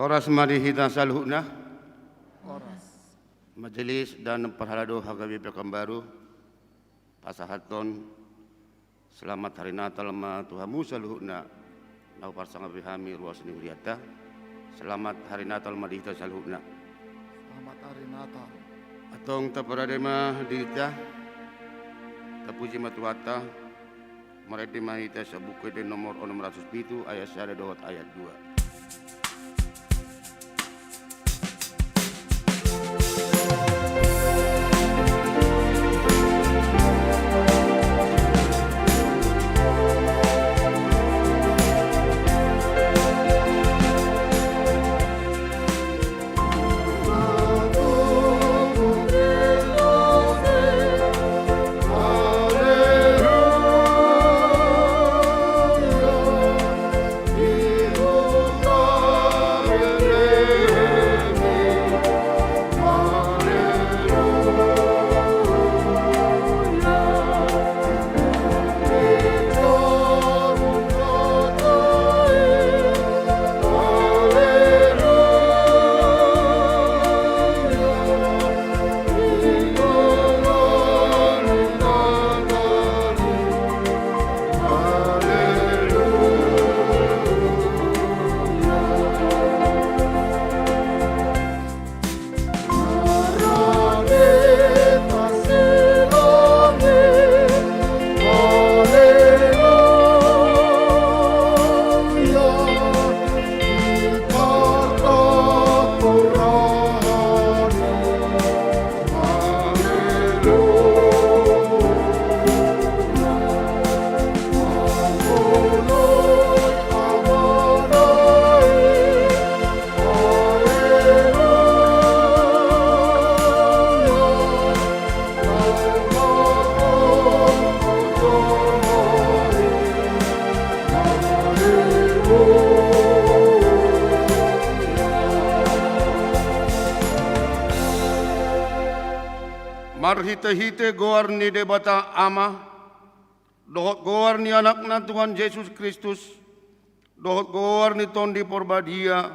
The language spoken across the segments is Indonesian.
Oras marihita salhuna Oras. majelis dan perhalado hagawi baru pasahaton selamat hari Natal ma Tuhamu salhuna nau parsanga bihami ruas ni huriata selamat hari Natal marihita salhuna Selamat hari Natal. atong taparadema dita tapuji matuata marede mahita sa buku de nomor 607 ayat 1 ayat 2. Marhite-hite goar ni debata ama, dohot goar ni anak na Tuhan Yesus Kristus, dohot goar ni tondi porbadia,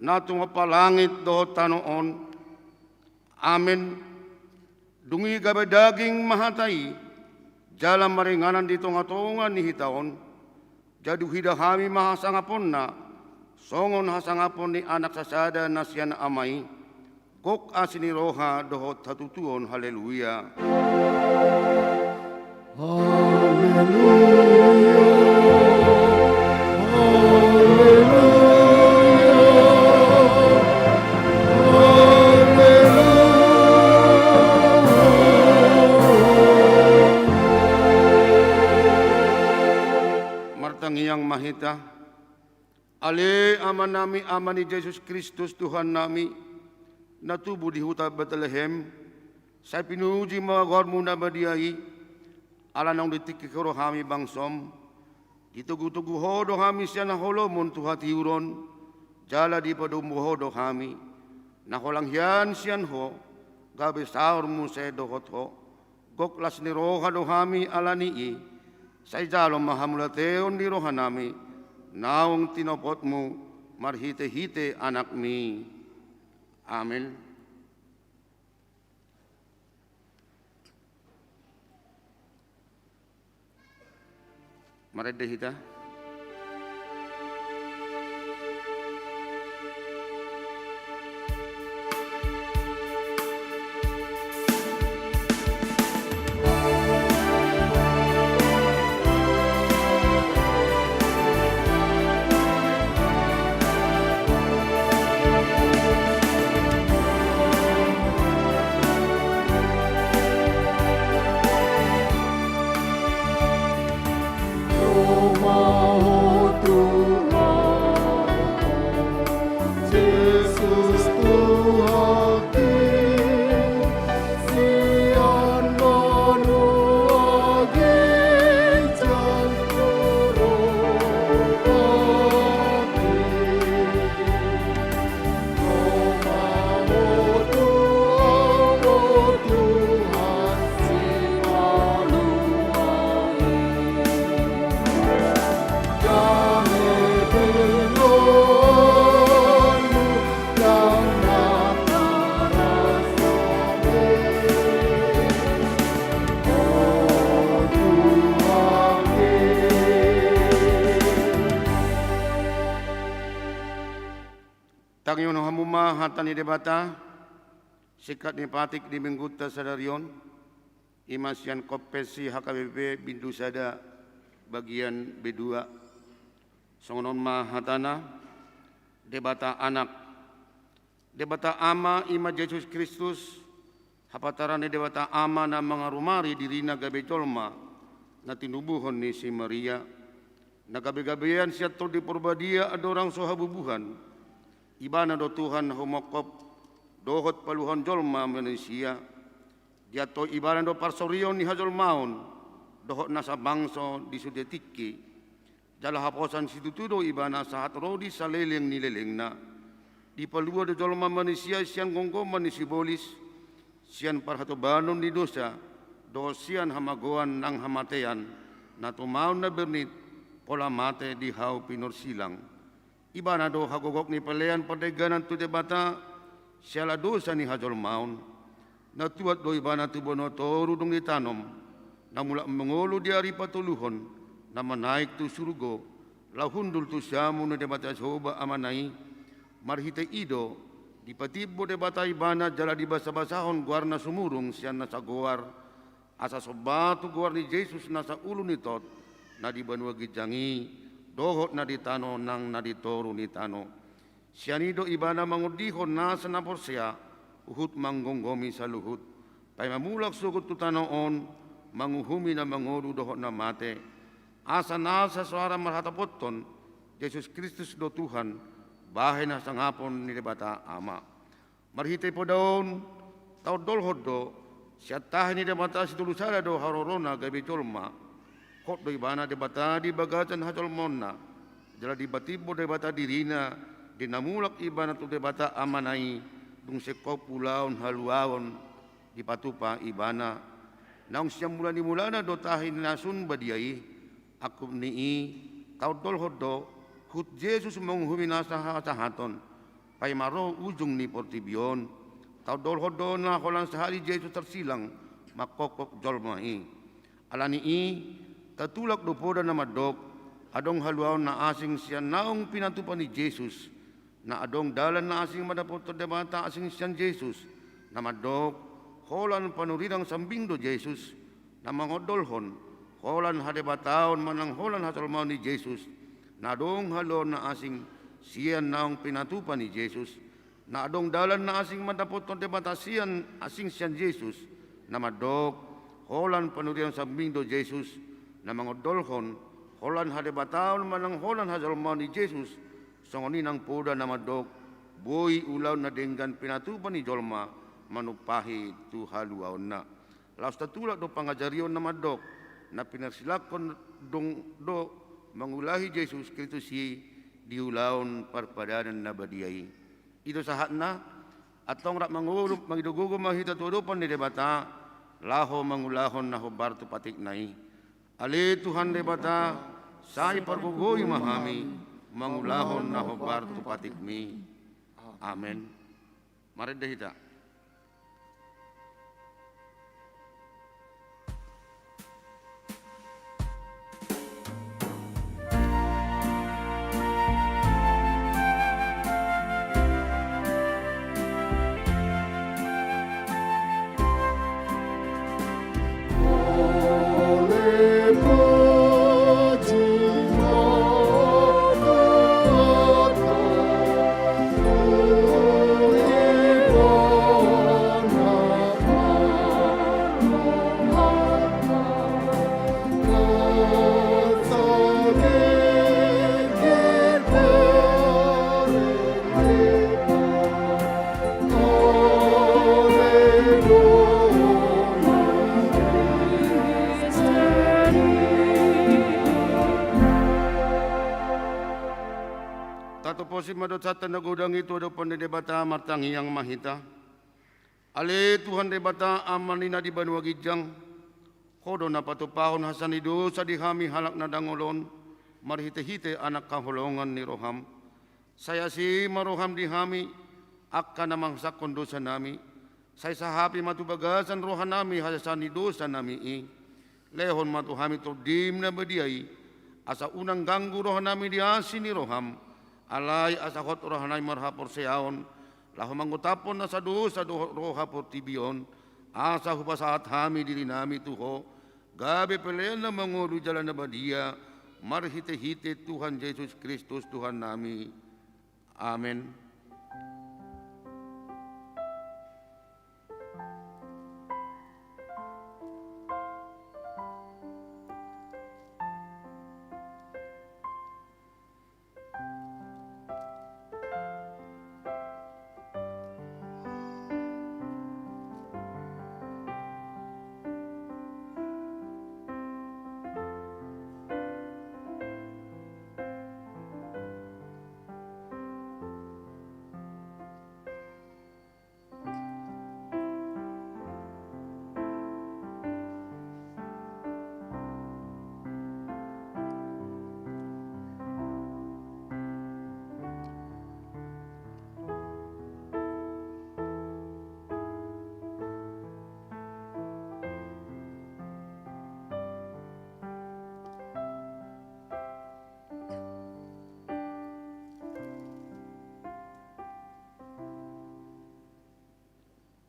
na tumapalangit dohot tanoon. Amen. Dungi gabe daging mahatai, jalan maringanan di tonga-tonga ni hitaon, jadu hidahami mahasangapon na, songon hasangapon ni anak sasada na siya na amay, kok asini roha dohot hatutuon haleluya. Martangiyang mahita, ale aman nami aman ni Yesus Kristus Tuhan nami, natubo di huta Bethlehem, sa pinuji mga gormo na badiyahi, ala nang ditikikoro hami bangsom, ditugu-tugu hodo hami siya na holomon tuhatiuron, jala di padumbo hodo hami, naholang hiyan siyan ho, gabi saur mo sa dohot ho, goklas ni roha do hami ala nii, sa ijalo mahamulateon di roha nami, naong tinopot mo, marhite-hite anak mi. Amin. Mari kita. Roma mahatan ni debata, sikat ni patik di mengguta sadarion, imasian kopesi HKBP bindu sada bagian B2. Songonon mahatana, debata anak, debata ama ima Yesus Kristus, hapataran ni debata ama na mga rumari dirina gabi jolma, na tinubuhon ni si Maria, na gabi-gabian siya to di porbadia adorang sohabubuhan, iba na do Tuhan humokop, dohot paluhon jolma manusia, dia to iba na do parsorion ni hajolmaon, dohot nasa bangso di sudetiki, jala haposan situtudo iba na sahat rodi sa leleng ni leleng na, di palua do jolma manusia siyan gonggoman ni sibolis, siyan parhatobanon ni dosa, do siyan hamagoan ng hamatean, na tumaon na bernit, pola mate di hau pinorsilang. Iba na do hagogok ni palean padeganan tu debata, siya dosa ni hajol maun, na tuat do iba na tubono toru dong ditanom, na mula mengolo di ari patuluhon, na manaik tu surugo, lahundul tu siamu na debata soba amanai, marhite ido, di patibo debata ibana jala di basa-basahon guar na sumurung siya na sa guar, asa sobatu guar ni Jesus na sa ulo ni tot, na di banua gijangi, dohot na ditano nang naditoru ni tano. Sianido ibana mangudihon nasa na porsya, uhut manggonggomi sa luhut. Pay mamulak sugot tutanoon, manguhumi na mangoru dohot na mate. Asa nasa suara marhatapoton, Jesus Kristus do Tuhan, bahay na sa ngapon ni debata ama. Marhite po daon, tao dolhot do, siya tahin ni debata situlusala do harorona gabi tolma, kot do ibana debata di bagatan hajol monna, jala di batibo debata dirina, dinamulak ibana tu debata amanai, dung sekop pulaon haluaon, di patupa ibana, naung siyang mula ni mulana do tahin nasun badiai, akum nii, tau dolhot do, hut Jesus menghumina sahaton, pay maro ujung ni portibion, tau dolhot do na kolang sehari Jesus tersilang, makokok jolmai, alani i, tatulak do poda na madok, adong haluaon na asing siya naong pinatupan ni Jesus, na adong dalan na asing madapot to debata asing siyan Jesus, na madok, holan panurirang sambing do Jesus, na mangodolhon, holan hadebataon manang holan hasalmaon ni Jesus, na adong haluaon na asing siyan naong pinatupan ni Jesus, na adong dalan na asing madapot to debata siyan asing siyan Jesus, na madok, holan panurirang sambing do Jesus, na mangodolhon, holan hadebataon manang holan hasalmaon ni Jesus, songoninang poda na madok, boy ulaw na denggan pinatupan ni jolma, manupahi tu haluaon na. Laos tatulak do pangajarion na madok, na pinarsilakon dong do mangulahi Jesus Kristus diulaon parpadanan na badiay. Ito sahat na, atong rak mangulup, magidugugo mahita tudupan ni debata, laho mangulahon na hobar tu patik nai. Ali Tuhan debata, say pargugoy mahami, mangulahon na hobar tu patik mi. Amen. Mari dahita. Si madot sa tanagudang ito do pon debata martangi yang mahita. Ale Tuhan debata amanina di banuagidjang. Kodo na patupahon hasan ido sa dihami halak na dangolon. Marhite-hite anak kahulongan ni Roham. Saya si maroham dihami akka namang sakon dosa nami. Say sahapi matubagasan rohan nami hasan ido sa nami i. Lehon matuhami to dim na badiay. Asa unang ganggu rohan nami diasi ni Roham. Alay asakot rohanay marhapor siyaon, Lahu mangutapon na sa roha portibion, asa hupasaat hami diri nami tuho, gabi pelayan na manguru jalan na badia, marhite-hite Tuhan Yesus Kristus Tuhan nami. Amen.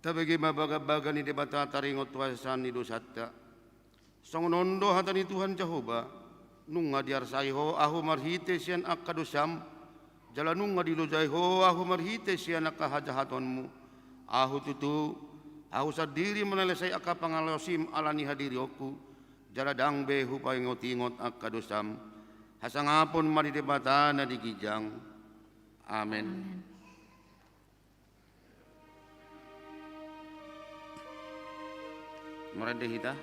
Tabagi mabaga-baga ni debata taringot tuasan ni dosata. Songonondo hata ni Tuhan Jehovah, nunga diarsai ho ahu marhite sian akadosam, jala nunga dilojai ho ahu marhite sian akahajahatonmu, ahu tutu, ahu sadiri menelesai akapangalosim alani hadiri oku, jala dangbe hupai ngotingot akadosam, hasangapon mari debata na digijang. Amen. Meredehita.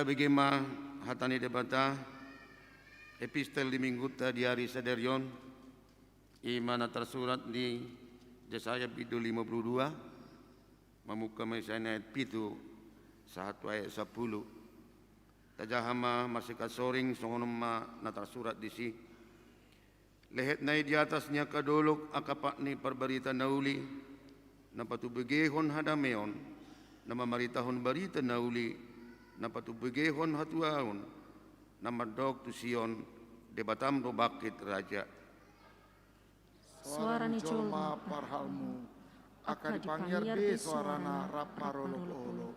Bagaimana hatani debata epistel di mingguta di hari saderion imana tersurat di Yesaya pitu 52 mamuka Yesaya pitu 1 ayat 10 tajahama masih kasoring songonoma na tersurat di si lehet nai di atasnya kadolok akapak ni perberita nauli na patubegehon hadameon na mamaritahon barita nauli na patubegehon hatuaon na madog tu Sion debatam do bakit raja. Suara ni colma parhalmu akan dipanggil be suarana rap marolok-olok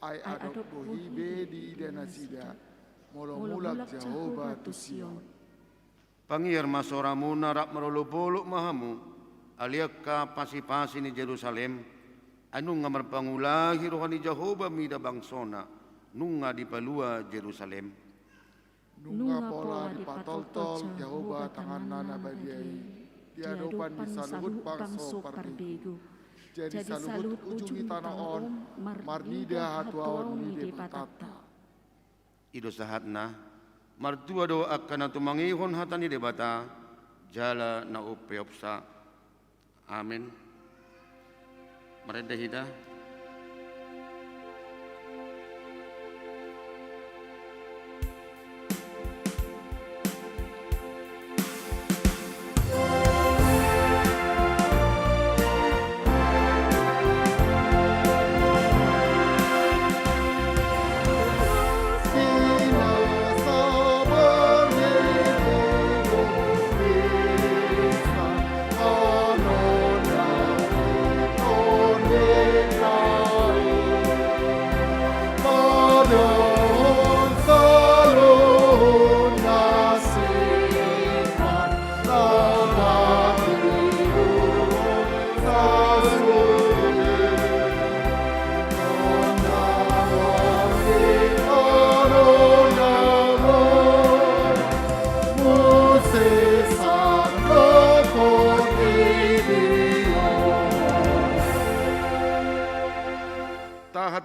ai adok bohibe di idana sida molomulak Jehovah tu Sion. Pangiar masoramu na rap marolok-olok mahamu aliaka pasi-pasi ni Jerusalem anu ngamar pangulahi rohani Jehovah mida bangsona nunga di palua Jerusalem. Nunga pola di patol-tol Jehovah tangan nana badiai. Diadopan di saluhut bangso parbegu. Jadi saluhut ujung tanah on marnida hatuawan nide patata. Ido sahatna martua do akan tumangihon hatani debata jala na upeopsa. Amin. Meredehida.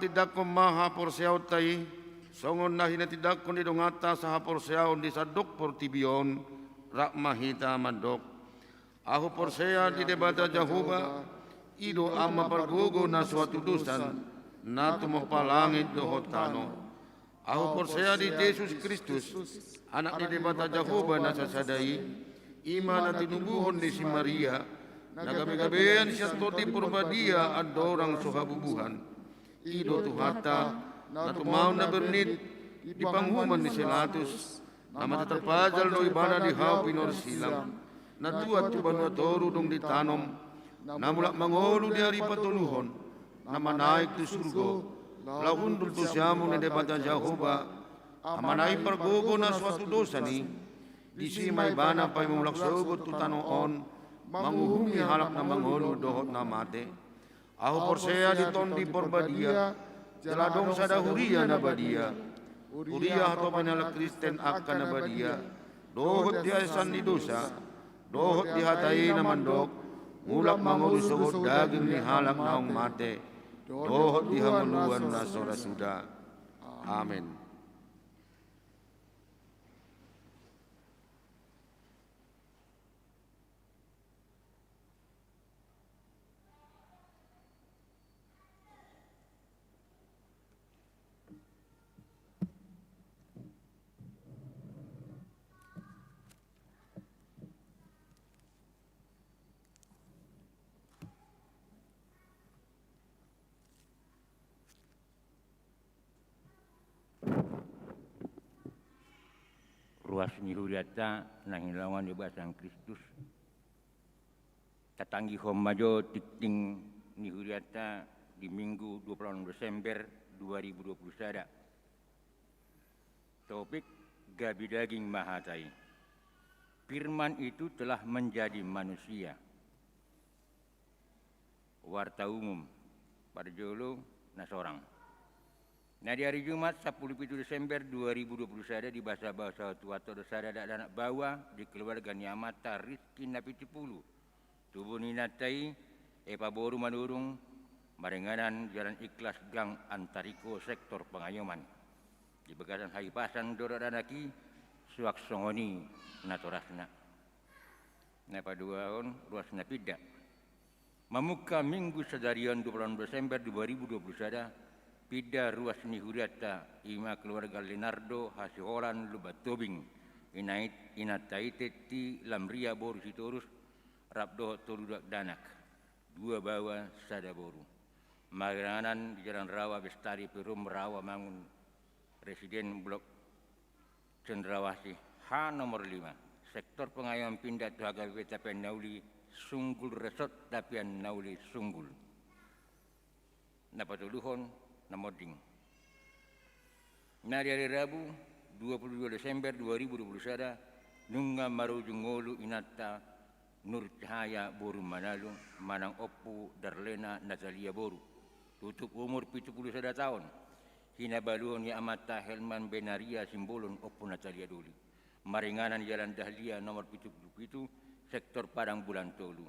Tidak ko maha porsiaw tay, songon na hinatidak ko ni dongata sa haporsiaw di sadok portibion, rak mahita mandok. Ako porsea di debata Jahuba, ido ama pargugo na suatu dusan, na tumapalangit dohot tano. Ako porsea di Jesus Kristus, anak di debata Jahuba na sasadai, ima na tinubuhon ni si Maria, nagabi-gabihan siya toti purbadia at dorang suhabubuhan. Ido tuhata na tumaw na bernit di panghuman ni Silatus na matatarpajal no ibana di hao pinorsilam na tuat tuban toru dong ditanom na mulak mangolu di hari patuluhon na manaik tu surgo laundul tu siamu ni debata Jahoba amanai pargogo na suatu dosa ni di simay bana pay mulak sobot tu tanoon manguhumi halak na mangolu dohot na mate. Ako porsea di tondi porbadia, jaladong sada huria na badia. Huria ato panala Kristen akka na badia. Dohot di asan ni dosa, dohot di hatai na mandok, mulak mangulusot daging ni halak naong mate. Dohot di hamuluan na sorasuda. Amen. Ruas nihuriata nang hilawan di bahasa Kristus. Tatanggi homajo tikting nihuriata di Minggu 26 Desember 2021. Topik gabi daging mahatai. Firman itu telah menjadi manusia. Warta umum Parjolo Nasorang. Nah di hari Jumat 10 Desember 2021 di bahasa-bahasa tuato dosada dan anak bawa di keluarga Niamata Rizki Napi Cipulu. Tubuh ninatai Epa Boru Madurung Marenganan Jalan Ikhlas Gang Antariko Sektor Pengayoman. Di Bekasan Haipasan Doro Danaki Suak Songoni Natorasna. Napa duaon ruasna pida. Mamuka Minggu Sedarian 26 Desember 2021 pida ruas nihuriata ima keluarga Leonardo Hasiholan Lubatobing inataite ti lamria boru sitorus rabdo toludak danak dua bawa sada boru maganan di Jalan Rawa Bestari Perum Rawa Mangun Residen Blok Cendrawasih H nomor 5 sektor pengayoman pindah tuhaga tapian nauli sunggul resort tapian nauli sunggul napatuluhon Namoding. Nah di hari Rabu 22 Desember 2021 nunga marujungolu inata Nur Cahaya Boru Manalo Manang Oppu Darlena Natalia Boru tutup umur 71 tahun hinabaluhon ya amata Helman Benaria Simbolon Oppu Natalia Duli Maringanan Jalan Dahlia nomor 77 sektor Padang Bulan Tolu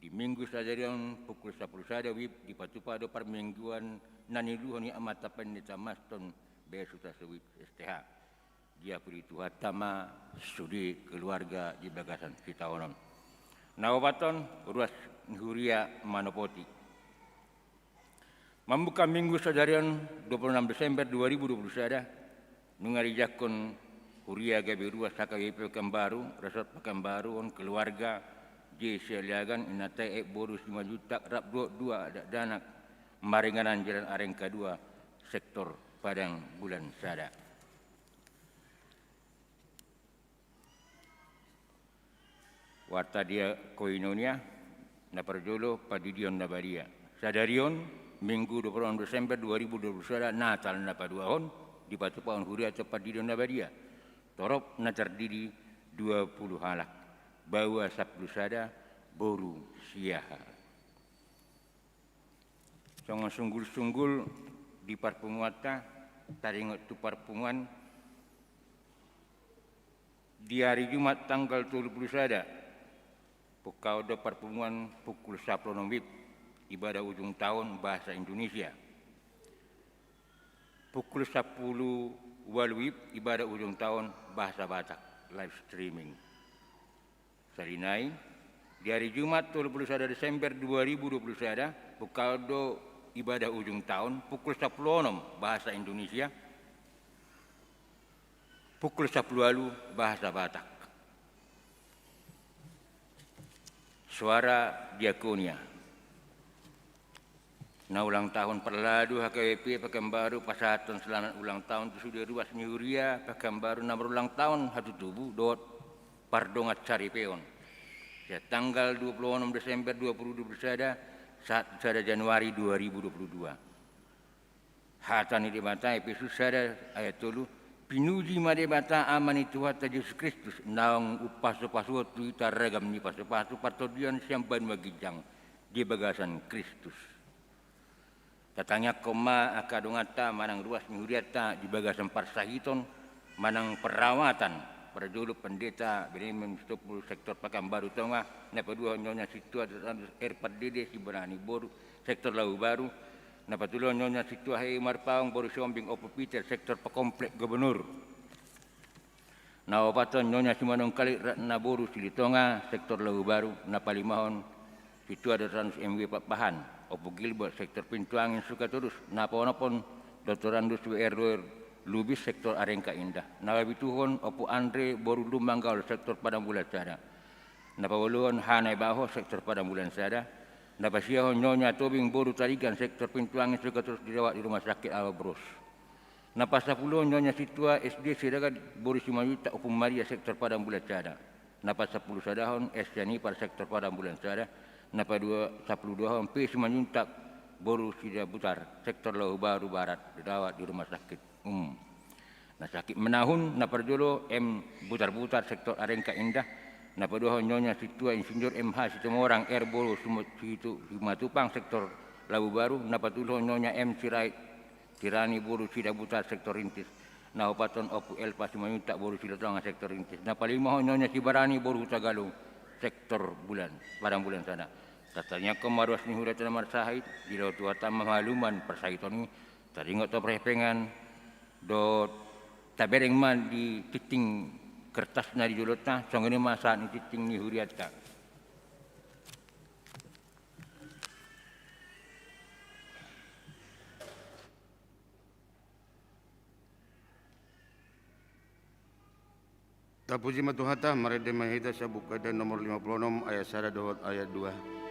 di Minggu Sadarion pukul 10 sada wib di Patupado Permingguan naniluhon ni amata pendeta Maston Besuta Sewip STH. Dia peritu hatama studi keluarga di Bagasan Sitaonon. Nawabaton ruas Huria Manopoti. Membuka Minggu Sadarian 26 Desember 2021 nungarijakon Huria gabi ruas HKWP Pekanbaru, Resort Pekanbaru on keluarga J. Seliagan inatai boru 5 juta rap 2 ada danak Maringanan Jalan Areng K2 sektor Padang Bulan Sada. Warta dia koinonia na Parjolo Padidion Nabaria. Sadarion Minggu 26 Desember 2021 Natal na paduahon di patupaon huria tepat di dona badia. Torop na terdiri 20 halak. Bawa 10 sada boru siaha. Songo sunggul-sunggul di parpunguata taringot tu parpungan di hari Jumat tanggal 30 sada pukau do parpungan pukul 10 WIB ibadah ujung tahun bahasa Indonesia. Pukul 10 WIB ibadah ujung tahun bahasa Batak live streaming. Salinai di hari Jumat 31 Desember 2021 pukau do ibadah ujung tahun pukul 10 bahasa Indonesia. Pukul 10 bahasa Batak. Suara Diakonia. Na ulang tahun perladu HKWP Pekanbaru pasatan selamat ulang tahun tu sudah ruas nyuria Pekanbaru nomor ulang tahun hatu tubuh dot pardongat cari peon. Ya tanggal 26 Desember 2021 saat sada Januari 2022. Hatan di mata episode sada ayat 3 pinuji made bata amani Tuhan Yesus Kristus naung upasu-pasu tu taragam ni pasu-pasu patodian siamban magijang di bagasan Kristus. Tatanya koma akadongata manang ruas nyuriata di bagasan parsahiton manang perawatan perjulu pendeta benemen stopul sektor Pekanbaru Tonga na padua nyonya situa RPDD si berani boru sektor Lau Baru na patulo nyonya situa hei marpaong boru siombing opo Peter sektor Pekomplek Gubernur na opaton nyonya simanong kali na boru si Tonga sektor Lau Baru na palimahon situa 200 MW Papahan opo Gilbert sektor Pintu Angin Sukaturus na pon Dr. Andus WR Lubis sektor Arengka Indah na bituhon opo Andre boru Lumanggaul sektor Padang Bulan Sada na pawuluhon Hanay Baho sektor Padang Bulan Sada na pasiyahon nyonya Tobing boru Tarigan sektor Pintu Angin Sukaturus dirawat di rumah sakit Awabros na pasapuluhon nyonya Situa SD Sidagat boru Simayuta opo Maria sektor Padang Bulan Sada na pasapuluh sadahon Estiani pada sektor Padang Bulan Sada napa 12 P Simanjuntak boru Sida Butar sektor Lau Baru Barat dirawat di rumah sakit Nah sakit menahun napa jolo M Butar-Butar sektor Arengka Indah napa dua nyonya situa Insinyur MH Situmorang R boru situ Matupang sektor Lau Baru napa tulo nyonya M Sirait Tirani boru Sida Butar sektor Rintis nah opaton opu Elpa Simanjuntak boru Sida Tonga sektor Rintis napa lima nyonya Sibarani boru Tagalung sektor Padang Bulan Sana. Tatanya kemaruas ni hurat namar sahid di laut tuata mahaluman persaiton ni taringot to prepengan do tabereng man di titing kertas na di julotna songene masa ni titing ni huriat ka. Tapuji matuhata marede mahita sa bukada nomor 56 ayat 1 dohot ayat 2.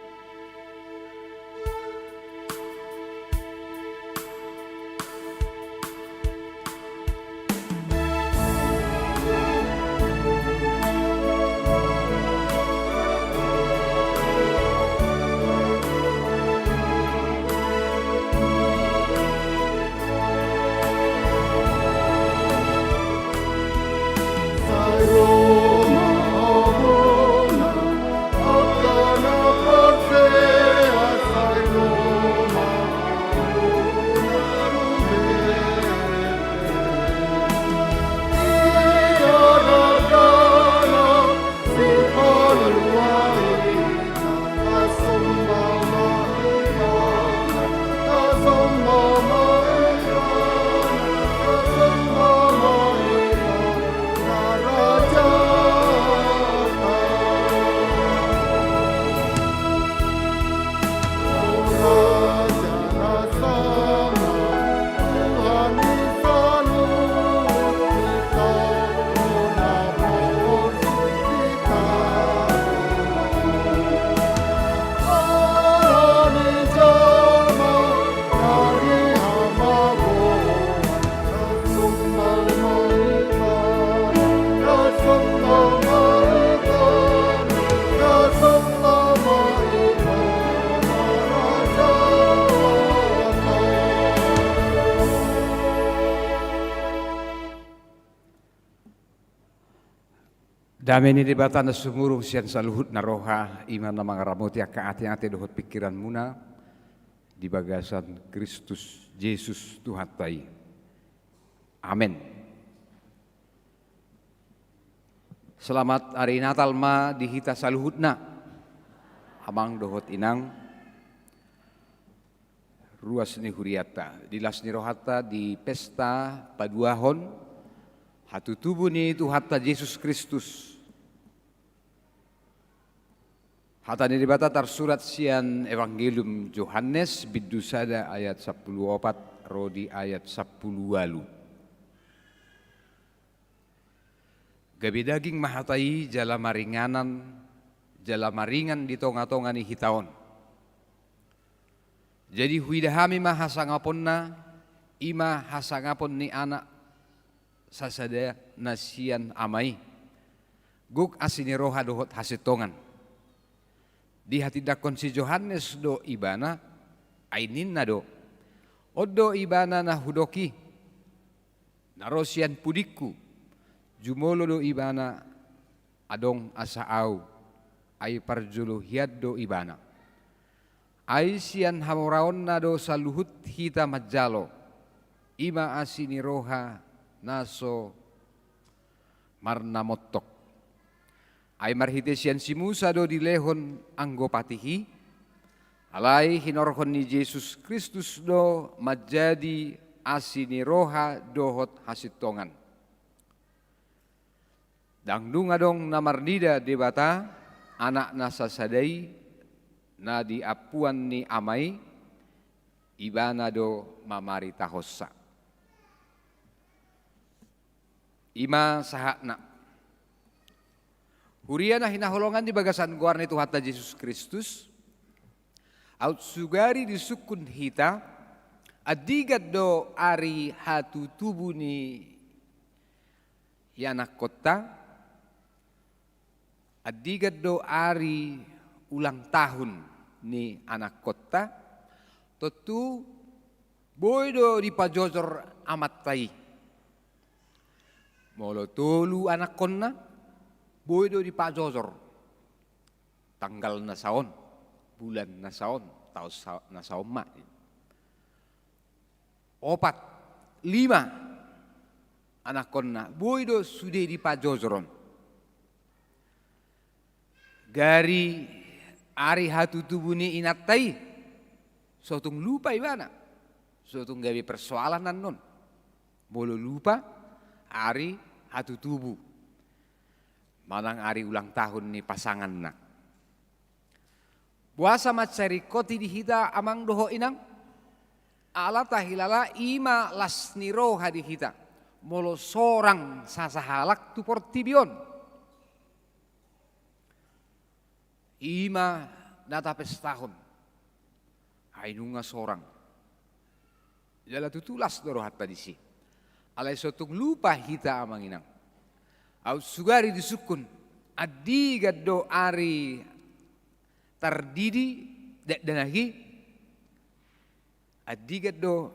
Aroma, aroma, akan apa Dame ni debatan na sumurong siyan sa luhut na roha, iman na mga ramoti ka ati-ati dohot pikiran muna, di bagasan Kristus Yesus Tuhan tayo. Amin. Selamat hari Natal ma dihita sa luhut na, amang dohot inang, ruas ni huriata, dilas ni rohata di pesta paduahon, hatutubu ni Tuhata Yesus Kristus. Hata ni dibata tersurat sian Evangelium Yohanes bidusada ayat 14 rodi ayat 10 walu. Gabi daging mahatai jala maringan di tonga-tonga ni hitaon. Jadi huidahami mahasangapon na ima hasangapon ni anak sasada nasian amai. Guk asini roha dohot hasitongan. Di hati dakon si Yohanes do ibana ainin na do. Odo ibana na hudoki. Narosian pudiku. Jumolo do ibana adong asaau. Ay parjulo hiad do ibana. Ay sian hamuraon na do sa luhut hita majalo. Ima asini roha naso marnamotok. Ay marhitesian si Musa do dilehon anggopatihi, alay hinorhon ni Yesus Kristus do majadi asini roha dohot hasitongan. Dangdung adong namardida debata anak nasasadai na diapuan ni amai ibana do mamari tahossa. Ima sahakna. Huriana hinaholongan di bagasan guar ni Tuhata Yesus Kristus. Aut sugari di sukun hita. Adigat do ari hatu tubu ni yanak kota. Adigat do ari ulang tahun ni anak kota. Tentu boy do di pajojor amat tai. Molo tolu anak konna. Boy do di pajojor. Tanggal na saon. Bulan na saon. Taos na saon ma. 4, 5 anak konna. Boy do sudah di pajojoron. Gari ari hatu tubuni inatai. Sotung lupa ibana. Sotung gabi persoalan non. Bolo lupa ari hatu tubu. Manang ari ulang tahun ni pasangan na. Puasa macari koti dihita amang doho inang. Ala tahilala ima lasniro hadihita. Molo sorang sasahalak tu portibion. Ima datapes tahun. Ainunga sorang. Jala tutulas doro hatta disi. Alai sotung lupa hita amang inang. Au sugari disukun adiga do ari tardidi dek danagi adiga do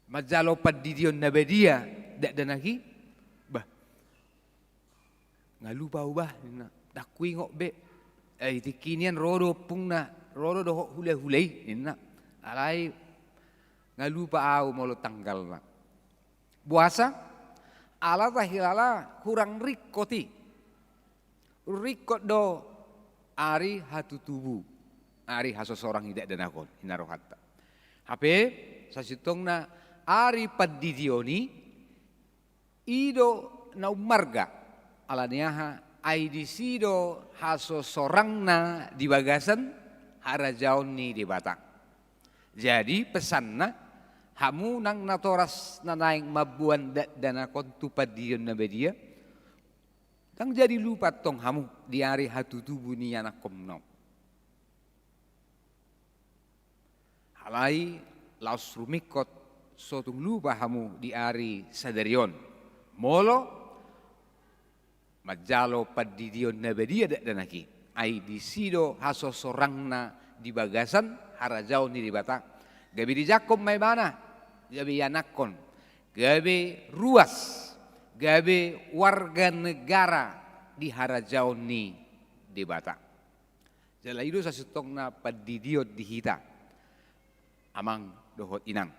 majalo padidion nabadia dek danagi bah ngalupa ubah dakui ngok be tikinian rodo pungna rodo do hule-hulei inna alai ngalupa au molo tanggal na puasa ala tahilala kurang rikoti. Rikot do ari hatu tubu. Ari haso sorang hidak dan akon. Hinarohatta. Hape sasitong na ari padidioni. Ido na umarga. Ala niyaha ay disido haso sorang na di bagasan harajaon ni di batang. Jadi pesan na hamu nang natoras na naing mabuan dana kontupad diyon na bedia. Tang jadi lupa tong hamu di hari hatu tubuh ni anak komno. Halai laus rumikot sotung lupa hamu di hari sadarion. Molo majalo padidion na bedia danaki. Ai disido haso sorang na di bagasan harajau ni di batang. Gabi di Jakob may mana, gabi yanakon, gabi ruas, gabi warga negara di harajaon ni debata. Jala ido sa sutong na padidiot di hita. Amang dohot inang.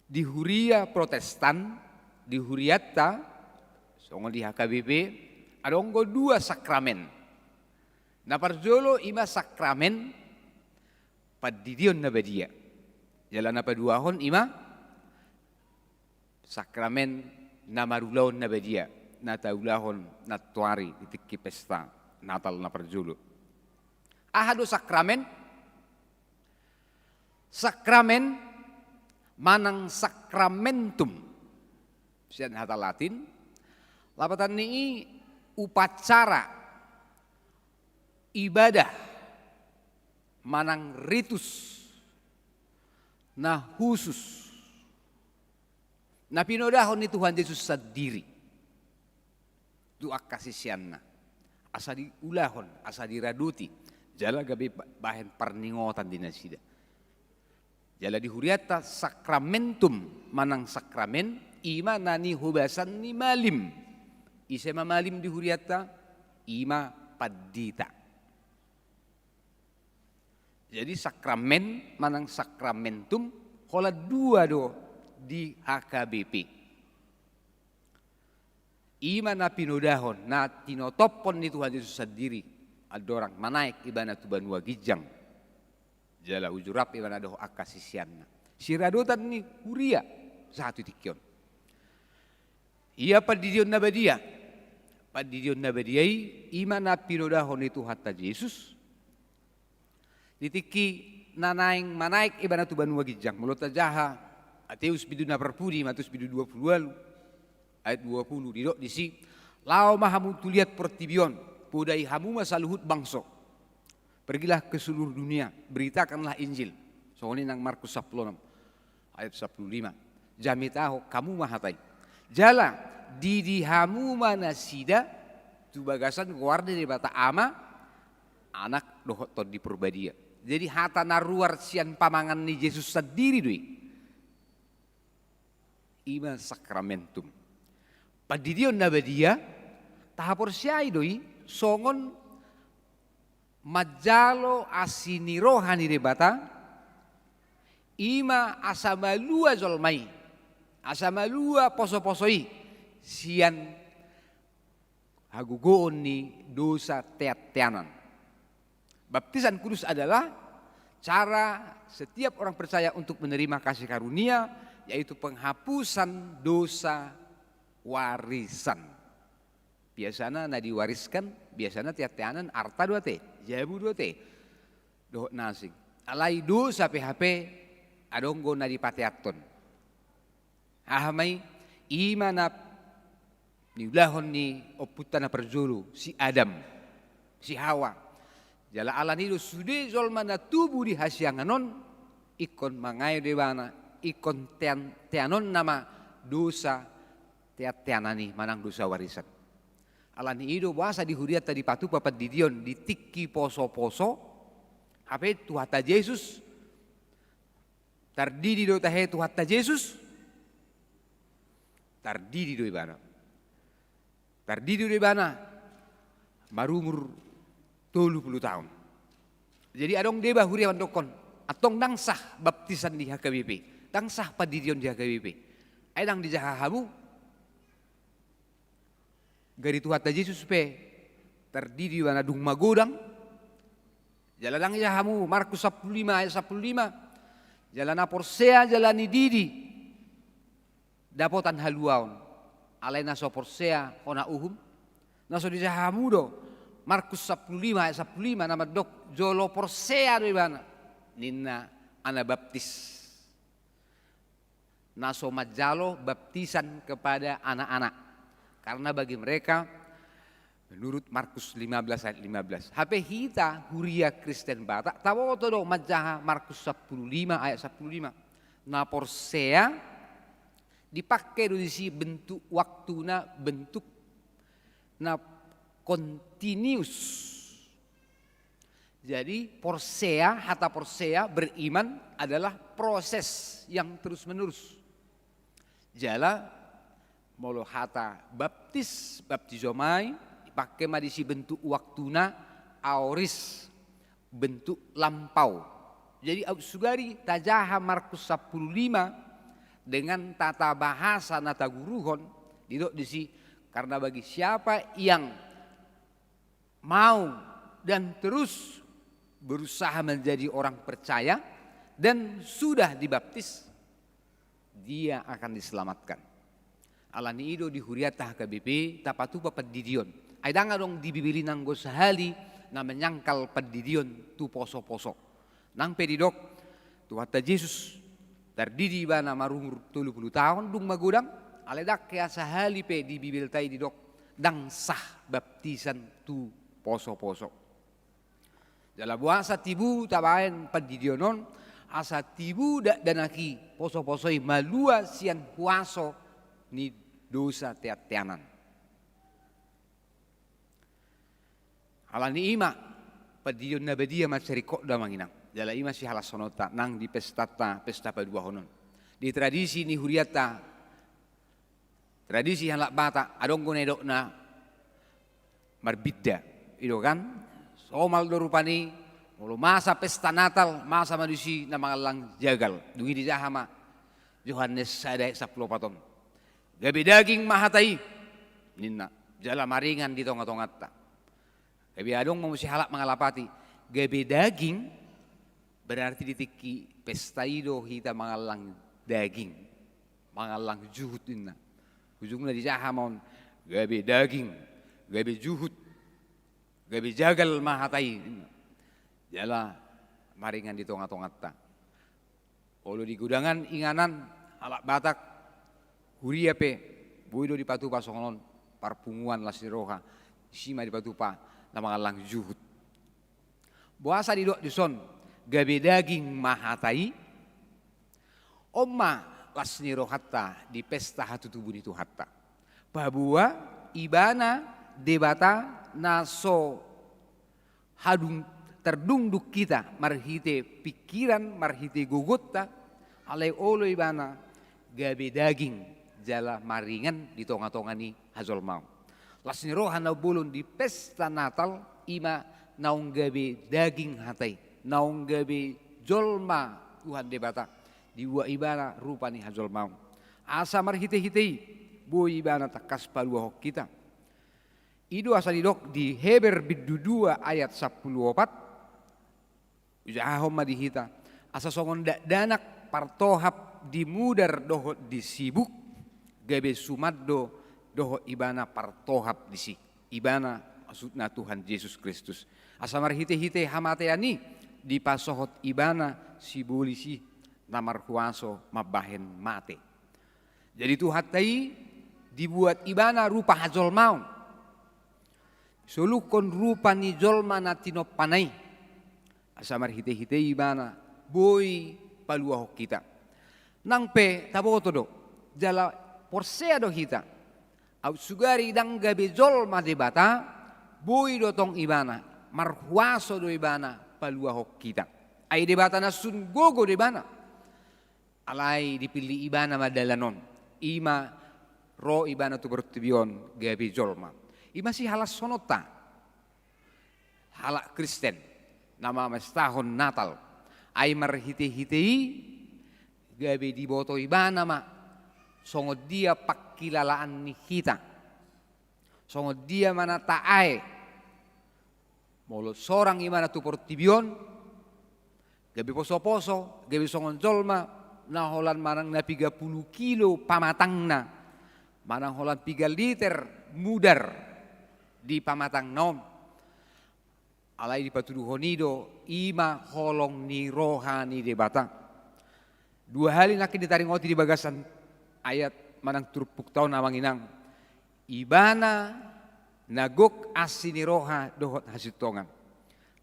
Di huria Protestan, di huriatta, songo di HKBP, adonggo 2 sakramen. Na parjolo ima sakramen padidion na badia. Jala na paduahon ima sakramen na marulahon na badia. Na taulahon na tuari itiki pesta Natal na parjolo. Ahado sakramen, sakramen manang sakramentum. Siyan hata Latin. Lapatan ni upacara ibadah manang ritus na khusus na pinodahon ni Tuhan Yesus sendiri. Doa kasih sianna asa diulahon, asa diraduti. Jala gabi bahen parningotan dinasida. Jala dihuriata sakramentum manang sakramen ima nani hubasan ni malim. Isema malim dihuriata ima padita. Jadi sakramen manang sakramentum hola 2 do di HKBP. Ima na pinodahon na tinotopon ni Tuhan Yesus sendiri. Ada orang manaik ibana tu banua gijang. Jala ujurap ibana doh akasisianna. Siradotan ni huria satu tikion. Ia padidion nabadia. Padidion nabadiai ima na pinodahon ni Tuhan Yesus. Ditiki nanaing manaik ibana tu banua gijang. Mulut jaha ateus bidu na perpudi matus bidu 20 lalu. Ayat 20 didok disi lau mahamu tuliat pertibion pudai hamu masaluhut bangso pergilah ke seluruh dunia beritakanlah Injil soalnya nang Markus 16 ayat 15 jamitaho kamu mahatai jala di hamu manasida tu bagasan keluar dari bata ama anak dohot di perbadia jadi hata naruar sian pamangan ni Yesus sendiri doi ima sakramentum padidion nabadia tahapor siai doi songon majalo asini rohani debata ima asamalua zolmai asamalua poso-posoi sian hagugoon ni dosa teat-teanan. Baptisan kudus adalah cara setiap orang percaya untuk menerima kasih karunia yaitu penghapusan dosa warisan. Biasanya na diwariskan, biasanya tiap-tianan arta 2 te, jabu 2 te. Doh nasing. Alai dosa PHP adonggo na dipateaton. Ahamai ima na niulahon ni oputan na perjulu si Adam, si Hawa. Jala ala nido sude zolma na tubuh di hasyanganon ikon mangayo dewana ikon teanon nama dosa teat-teanani manang dosa warisan. Alani ido bahasa di huriat tadi patu papat didion di tiki poso-poso. Apa itu Tuhan Yesus? Tardidi do tahe Tuhan Yesus? Tardidi do ibana. Tardidi do ibana. Marumur 30 tahun. Jadi adong deba huriawan dokon. Atong dangsah baptisan di HKBP. Dangsah padidion di HKBP. Aidang di jahahamu. Gari Tuhan Yesus pe terdiri wana dung magodang jalan ya hamu Markus 15 ayat 15 jalan aporsea jalani didi dapotan haluaon alena so porsea ona uhum naso di jahamu do Markus 15 ayat 15 nama dok jolo porsea do ibana ninna ana baptis naso majalo baptisan kepada anak-anak. Karena bagi mereka menurut Markus 15 ayat 15. HP hita huria Kristen Batak tawo todo majaha Markus 15 ayat 15. Na porsea dipakai di sini bentuk waktuna bentuk na continuous. Jadi porsea hata porsea beriman adalah proses yang terus menerus. Jala molo hata baptizomai pakai madisi bentuk waktuna auris, bentuk lampau. Jadi sugari tajaha Markus 15 dengan tata bahasa nata guruhon didok disi, karena bagi siapa yang mau dan terus berusaha menjadi orang percaya dan sudah dibaptis, dia akan diselamatkan. Alani ido di huriatah KBP tapatu pendidion. Aidanga dong di bibili nanggo sehali na menyangkal pendidion tu poso-poso. Nang pedidok tu hatta Yesus terdidi bana marumur 30 tahun dung magudang aledak kaya sehali pe di bibil tai didok dang sah baptisan tu poso-poso. Jala buasa tibu tabaen pendidionon asa tibu dak danaki poso-posoi malua sian huaso ni dosa teat-teanan. Alani ima pendidion nabadia macerikok da manginang. Jala ima si halas sonota nang di pesta padua honon. Di tradisi ni huriata tradisi halak bata adong gonedok na marbidda itu kan somal dorupani mulu masa pesta Natal masa manusia na mga lang jagal dungi di jahama Yohanes sadai 10 paton gabi daging mahatai ninna jala maringan di tonga-tongat ta gabi adong mau si halak mangalapati gabi daging berarti ditiki pesta ido hita mangalang daging mangalang juhud inna ujungnya di jahamon gabi daging gabi juhud gabi jagal mahatai jala maringan di tonga-tongat ta olo di gudangan inganan alak batak huria pe boido di patupa songon parpunguan lasiroha sima di patupa na mangalang juhud buasa di dok dison gabe daging mahatai omma lasnirohatta di pesta hatu tubuh itu hatta babua ibana debata naso hadung terdungduk kita marhite pikiran marhite gugutta alai olo ibana gabe daging jala maringan di tonga-tongani hazol mau lasni rohan na bulun di pesta Natal ima naung gabe daging hatai naung gabe jolma Tuhan debata di wa ibana rupani hazol mau asa marhite-hitei bo ibana takas palua hok kita ido asa didok di Heber biddu 2 ayat 14 ujahom madihita asa songon danak partohap dimudar doho disibuk gabe sumaddo doho ibana partohap disi ibana maksudna Tuhan Yesus Kristus asa marhite-hite hamateani di pasohot ibana si bolisi namar kuaso mabahen mate jadi Tuhan tai dibuat ibana rupa hazol mau solukon rupa ni jolma natino panai asa marhite-hite ibana boy palua hok kita nang pe taboto do jala porsea do hita au sugari dang gabe jolma debata boy do tong ibana marhuaso do ibana palua hok kita ai debata na sun gogo debana alai dipilih ibana madalanon ima ro ibana tu bertubion gabe jolma ima si halas sonota halak Kristen nama mestahon Natal ai marhite-hitei gabe di boto ibana ma songo dia pakilalaan ni kita songo dia mana taai molo sorang ibana tu portibion gabe poso-poso gabe songon jolma na holan manang na 30 kilo pamatangna manang holan 3 liter mudar di pamatang nom alai di patuduhonido ima holong ni rohani debata 2 hali nakin ditaringoti di bagasan ayat manang turpuk tahun amanginang ibana nagok asini roha dohot hasitongan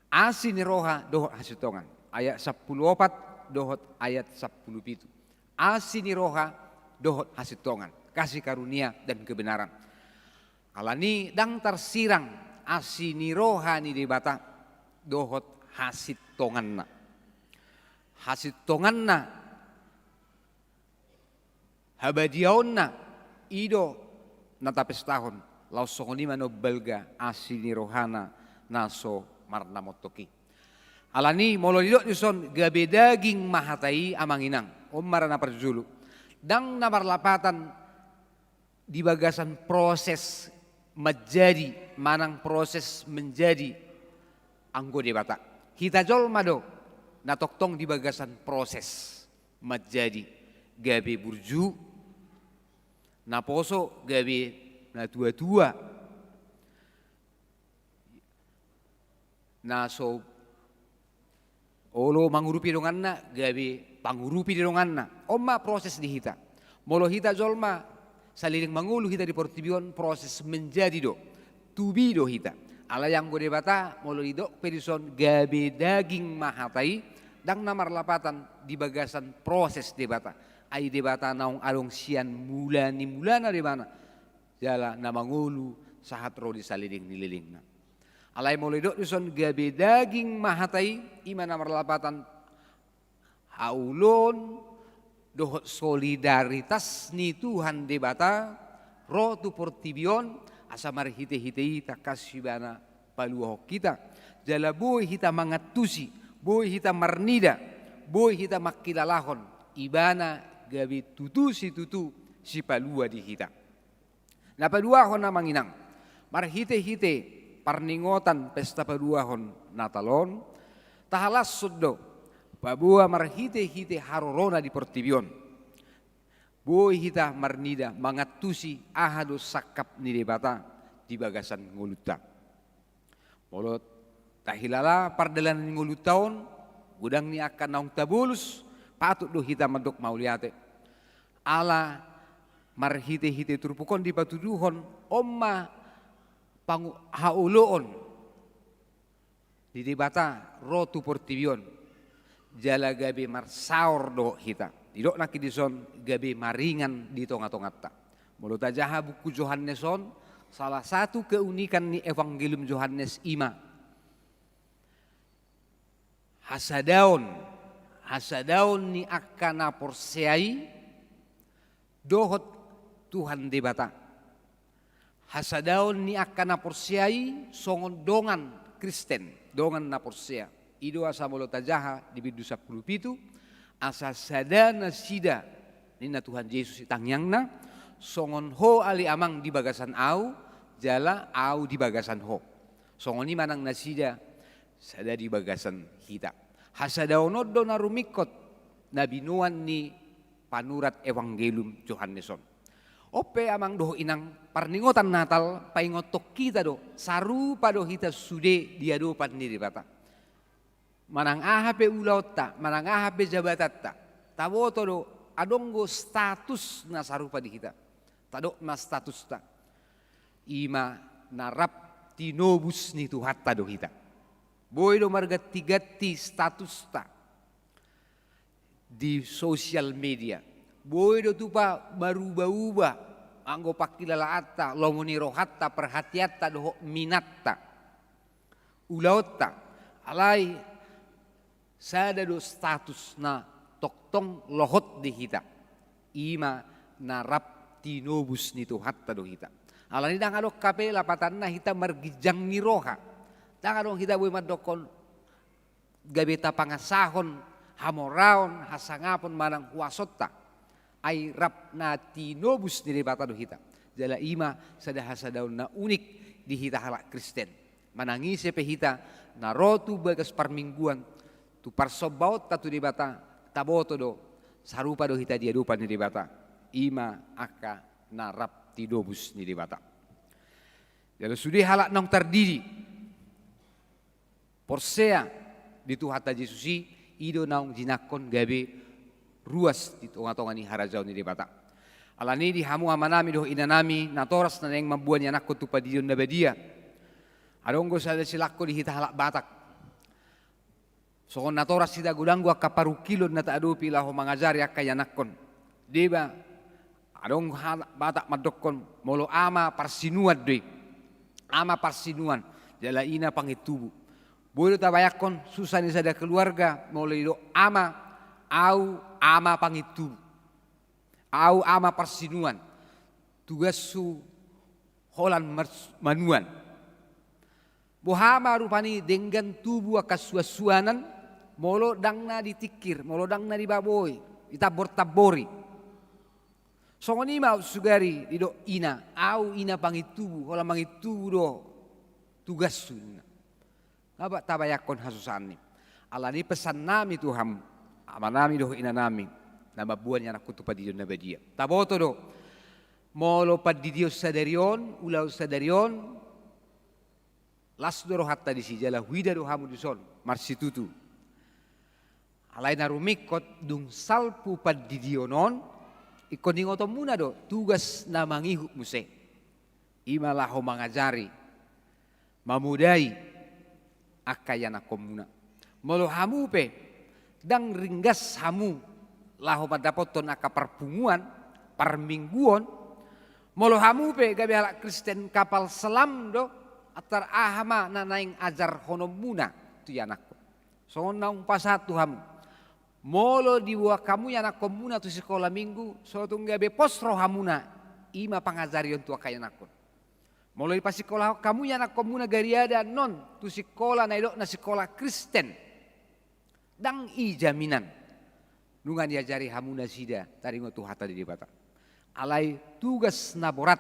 asini roha dohot hasitongan ayat 14 dohot ayat 17 asini roha dohot hasitongan kasih karunia dan kebenaran alani dang tersirang asini rohani debata dohot hasitonganna habadiaonna ido natapes tahun lau songoni mano belga asini rohana naso marna motoki. Alani molo didok dison gabe daging mahatai amanginang omar na perjulu. Dang na marlapatan di bagasan proses menjadi manang proses menjadi anggo debata. Kita jol mado na toktong di bagasan proses menjadi gabe burju na poso gabe na tua-tua na so olo mangurupi donganna gabe pangurupi di donganna omma proses di hita molo hita jolma saliling mangulu hita di portibion proses menjadi do tubi do hita ala yang gode bata molo idok pedison gabe daging mahatai dang namar lapatan di bagasan proses debata ai debata naung along sian mulana debana jala na mangulu sahat ro di saliling nililingna alai molo idok dison gabe daging mahatai imana marlapatan haulon doh solidaritas ni Tuhan debata rotu portibion asa marhite-hitei takasibana paluah kita jala boy hita mangatusi boy hita marnida boy hita makilalahon ibana gabi tutu si palua di hita na paluahon na manginang marhite-hite parningotan pesta paluahon natalon tahalas suddo babua marhite-hite harorona di portibion boy hita marnida mangatusi ahado sakap ni debata di bagasan nguluta molot tahilala pardalan ngulutaon gudang ni akan naung tabulus patut do hita medok mauliate ala marhite-hite turpukon di patuduhon omma pangu hauloon di debata rotu portibion jala gabe marsaor do hita didok nak dison gabe maringan di tonga-tongatta mulut aja buku Yohaneson salah satu keunikan ni Evangelium Yohanes ima hasadaon ni akana porseai dohot Tuhan debata hasadaon ni akana porseai songon dongan Kristen dongan na porsea ido asa mulut aja di bidu 10 pitu asa sadana sida nina Tuhan Yesus itangyangna songon ho ali amang di bagasan au jala au di bagasan ho songon ni manang nasida sada di bagasan hita hasadaonod do narumikot nabinuan ni panurat Evangelium Yohaneson ope amang doh inang parningotan Natal paingotok kita do sarupa do hita sude diadopan ni debata manang ahape ulauta manang ahape jabatatta taboto do adonggo status na sarupa di kita tadok na status ta ima narap tinobus ni tuhatta do kita boy do margati-gati status ta di sosial media boy do tupa baruba-uba anggo pakilalaata lomoni rohatta perhatiatta do minatta ulauta alai sada do status na toktong lohot di hita ima narap tinobus ni tuhatta do hita alani dang adok kape lapatan na hita margijang ni roha dang adong hita boy madokon gabeta pangasahon hamoraon hasangapon manang huasotta ay rap na tinobus ni debata do hita jala ima sada hasadaon na unik di hita halak Kristen manangise pe hita na rotu bagas parmingguan tu parsobaut tatu debata taboto do sarupa do hita dia dupa ni debata ima aka narap tidobus ni debata jala sudi halak nong terdiri porsea di tuhata Yesusi ido naung jinakon gabe ruas di tonga-tonga ni harajau ni debata alani di hamu amanami do inanami natoras na yang mambuan yanak ko tu padion na badia adonggo sada silakko di hita halak Batak songon natoras sida gudanggu akka parukilon na taadupi laho mangajari akka yanakon deba adong halak Batak madokon molo ama parsinuan doi ama parsinuan jala ina pangitubu bodo tabayakon susah ni sada keluarga molo ido ama au ama pangitubu au ama parsinuan tugas su holan manuan. Bohama rupani dengan tubuh kasuasuanan, molo dangna ditikir, molo dangna dibaboi, ditabor-tabori. Songoni mau sugari dido ina, au ina pangitubu, holan pangitubu do tugas sunna. Ngapa tabayakon hasusani. Alani pesan nami Tuhan, amanami do ina nami, nama buahnya anak kutu padidion na badia. Taboto do, molo padidio sadarion, ulau sadarion, las doro hatta di sijala huida do hamu dison, marsitutu. Alai narumikot dung salpu padidionon, ikon ingoto muna do, tugas na mangihu muse. Imalaho mangajari, mamudai, akayana komuna. Molo hamu pe, dang ringgas hamu, laho padapoton aka perpunguan, permingguan, molo hamu pe gabi halak Kristen kapal selam do, atar ahama na naing ajar honom muna, tu yanakku. So naung pasatu hamu. Molo diwa kamu yanak komuna tu sekolah minggu, so tunggabe posro hamuna, ima pangajarion tu akayanakku. Molo di pas sekolah kamu yanak komuna gariada non, tu sekolah na idok na sekolah Kristen. Dang i jaminan nungan diajari hamuna sida tari ngotu hata di bata alai tugas naborat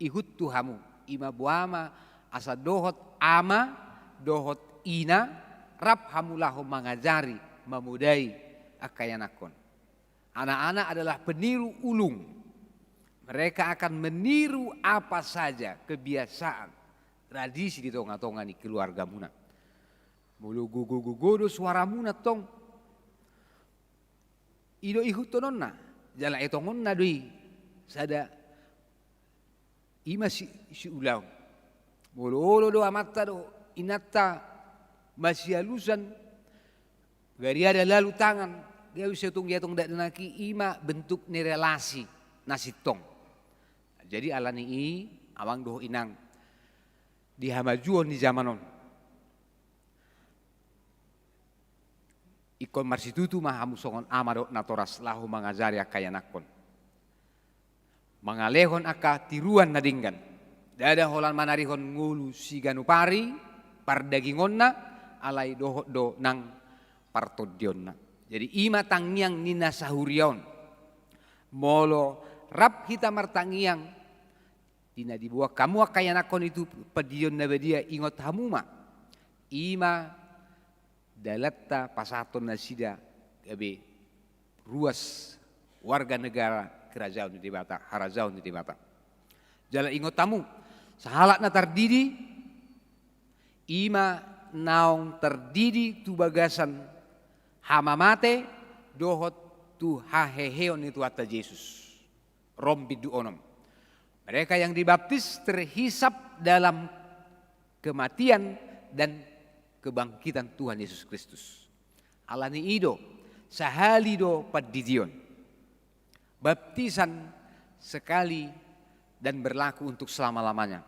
ihut tu hamu ima buama asa dohot ama dohot ina rap hamulahu mangajari mamudai akayanakon. Anak-anak adalah peniru ulung, mereka akan meniru apa saja kebiasaan tradisi di tonga-tonga ni keluarga muna. Mulu gugu-gugu suara muna tong. Ido ihutonon na. Jala etongon na doi. Sada ima si ulau. Mulu do amata do inata masih halusan. Gari ada lalu tangan. Dia bisa tung dak denaki ima bentuk ni relasi nasi tong. Jadi alani i awang doh inang di hamajuon di zamanon. Ikon marsitutu mahamu songon amado natoras lahu mangajari akayanakon. Mangalehon aka tiruan nadinggan. Dada holan manarihon ngulu siganupari pardagingonna alai dohot do nang partodionna. Jadi ima tangiang nina sahurion. Molo rap hita martangiang dina dibuat kamu akayanakon itu padion nabadia ingot hamuma. Ima dalatta pasaton nasida gabe ruas warga negara kerajaan di Bata, harazaun di Bata. Jala ingot tamu, sahalak na terdidi, ima naong terdidi tu bagasan hamamate dohot tu haheheon itu atta Yesus. Rombidu onom. Mereka yang dibaptis terhisap dalam kematian dan kebangkitan Tuhan Yesus Kristus. Alani ido, sahali do padidion. Baptisan sekali dan berlaku untuk selama-lamanya.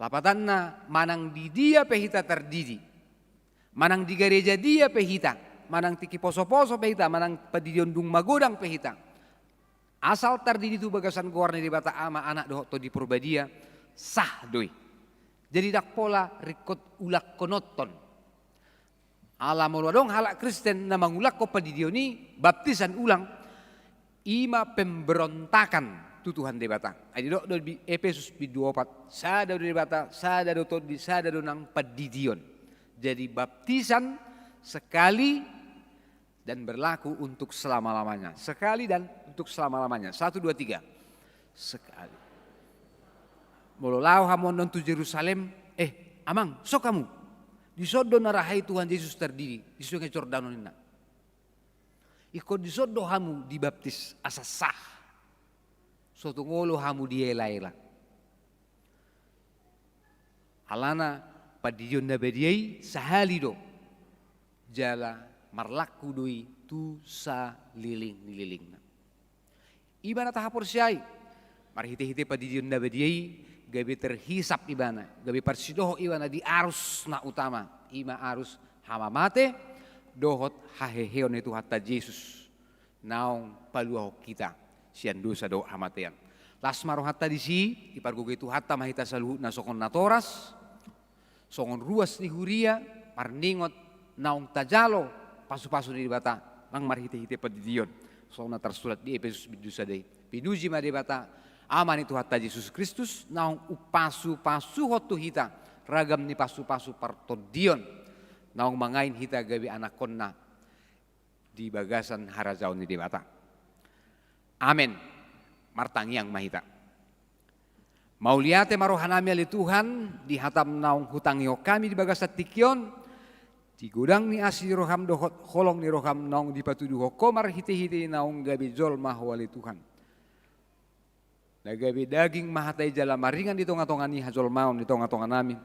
Lapatanna manang di dia pehita terdidi. Manang di gereja dia pehita. Manang tiki poso-poso pehita. Manang padidion dung magodang pehita. Asal terdidi tu bagasan gorne di bata ama anak doh to di purbadia sah doi. Jadi dak pola rikot ulak konoton. Alam dong halak Kristen na mangulak ko padidioni baptisan ulang ima pemberontakan tu Tuhan debata. Adi do di Efesus 24 sada do debata sada do to di sada do nang padidion. Jadi baptisan sekali dan berlaku untuk selama-lamanya. Sekali dan untuk selama-lamanya. 1 2 3. Sekali. Mololau hamon nontu Jerusalem, amang, so kamu, di sodo narahai Tuhan Yesus terdiri, di sungai Jordanon ini. Iko di sodo hamu dibaptis asa sah, soto ngolo hamu diela-ela. Alana padidion nabadiai sahali do, jala marlaku doi tu sa liling-liling. Ibana tahapor siai, marhite-hite padidion nabadiai, gabi terhisap ibana, gabi parsidoho ibana di arus na utama, ima arus hamamate, dohot haheheon itu hatta Yesus, naong paluaho kita, sian dosa do hamatean. Lasmaro hatta di si, ipargoge itu hatta mahita saluhut na sokon natoras, songon ruas ni huria, parningot naong tajalo, pasu-pasu di bata, lang marhite-hite padidion. So na tersurat di Efesus 7:1. Pinuji ma di bata, aman itu hatta Yesus Kristus, naong upasu-pasu hotu hita, ragam ni pasu-pasu partodion, naong mangain hita gawi anak konna di bagasan harajaw ni di bata. Amen. Martangiang mahita. Mauliate marohanami ali Tuhan di hatam naung hutangio kami di bagasat tikyon di gudang ni asi roham dohot holong ni roham naung di patudu hokomar hite-hite naung gabi jol mahwali Tuhan. Nagabi daging mahatai jala maringan di tonga-tonga ni hajol maun di tonga-tonga namin.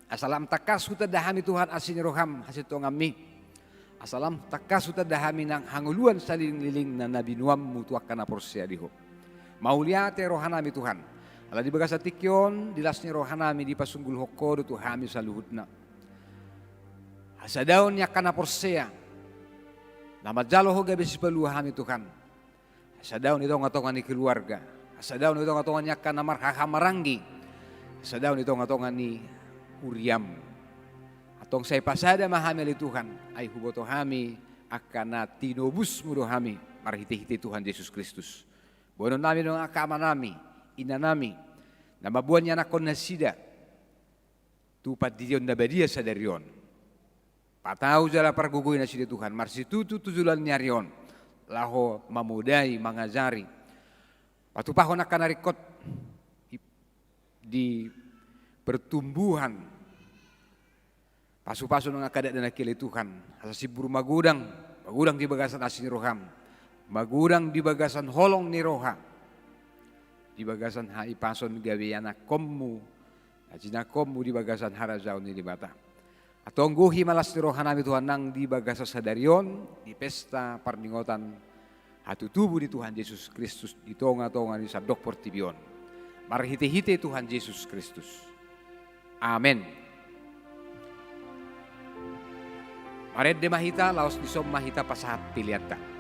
Asalam takas huta dahami Tuhan asin roham hasit tongami. Asalam takas huta dahami nang hanguluan saling-liling na nabinuam mutuak kana porsia diho. Mauliate rohanami Tuhan. Ala di bagasa tikyon, dilasni rohanami di pasunggul hoko do Tuhami sa luhutna. Asa daon niya kana porsea. Namajalo ho gabi si paluhami Tuhan. Asa daon ito ngatongan ni keluarga. Asa daon ito ngatongan niya kana marhahamarangi. Asa daon ito ngatongan ni Uriam. Atong say pasada mahami li Tuhan ay huboto hami akana tinobus mo do hami marhite-hite Tuhan Yesus Kristus. Bono namin ng akama nami, ina nami, na mabuan niya na kon na sida, tupad diyon na badia sa darion. Pataw jala pargugoy na sida Tuhan, marsitutu tujulan niya riyon, laho mamuday, mangajari. Patupaho na kanarikot di pertumbuhan, pasu-pasu ng akadat na nakili Tuhan, asa sibur magudang di bagasan asin roham. Magurang di bagasan holong ni roha. Di bagasan haipason gawi anak kommu. Ajina kommu di bagasan harajaw ni bata. Atong guhi malas ni roha nami Tuhan nang di bagasa sadarion. Di pesta parningotan hatutubu di Tuhan Yesus Kristus. Di tonga-tonga ni sabdok portibion. Marhite-hite Tuhan Yesus Kristus. Amen. Mared de mahita laos di som mahita pasahat pilihan ta.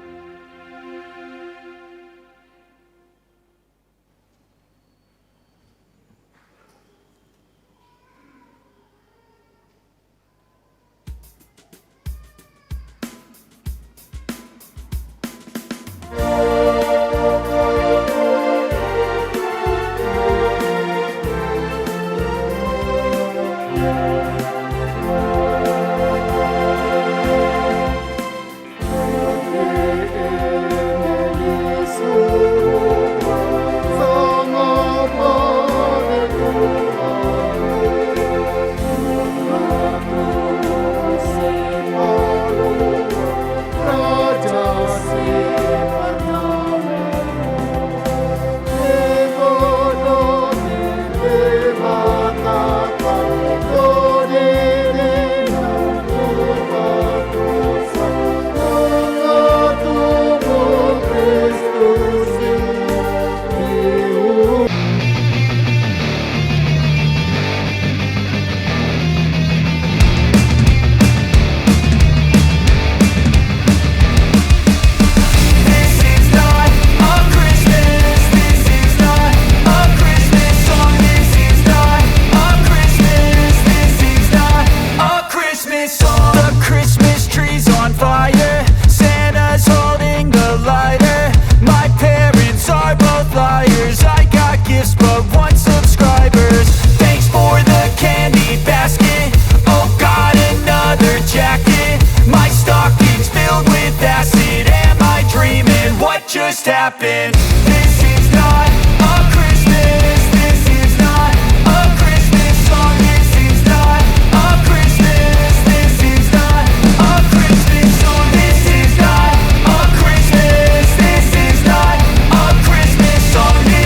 happen. This is not a Christmas. This is not a Christmas song. This is not a Christmas. This is not a Christmas song. This is not a Christmas. This is not a Christmas song.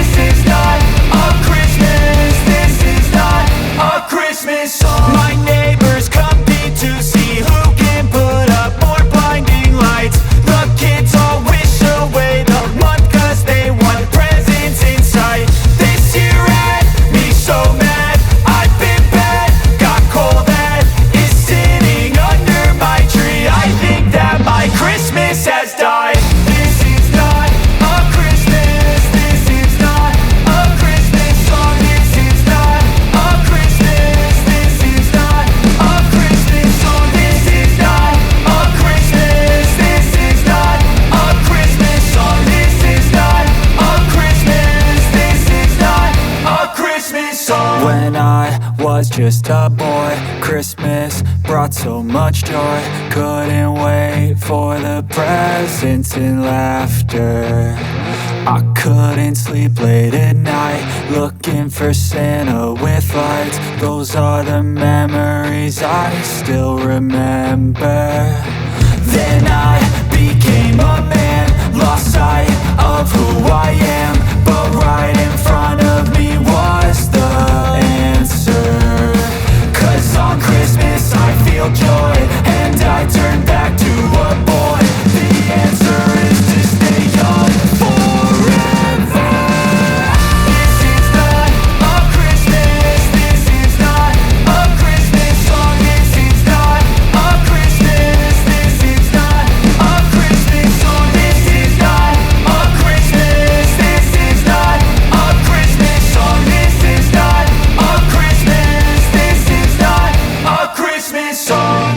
was just a boy. Christmas brought so much joy. Couldn't wait for the presents and laughter. I couldn't sleep late at night, looking for Santa with lights. Those are the memories I still remember. Then I became a man, lost sight of who I am, but right in front of me was the answer. 'Cause on Christmas I feel joy, and I turn back to a boy. The answer is to stay young forever. This is not a Christmas, this is not a Christmas song. This is not a Christmas, this is not a Christmas song. This is not a Christmas, this is not a Christmas song. This is not a Christmas, this is not a Christmas song.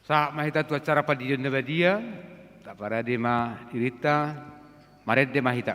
Sa mahita tu acara padiyon na badia, tak para de ma dirita, maret de mahita.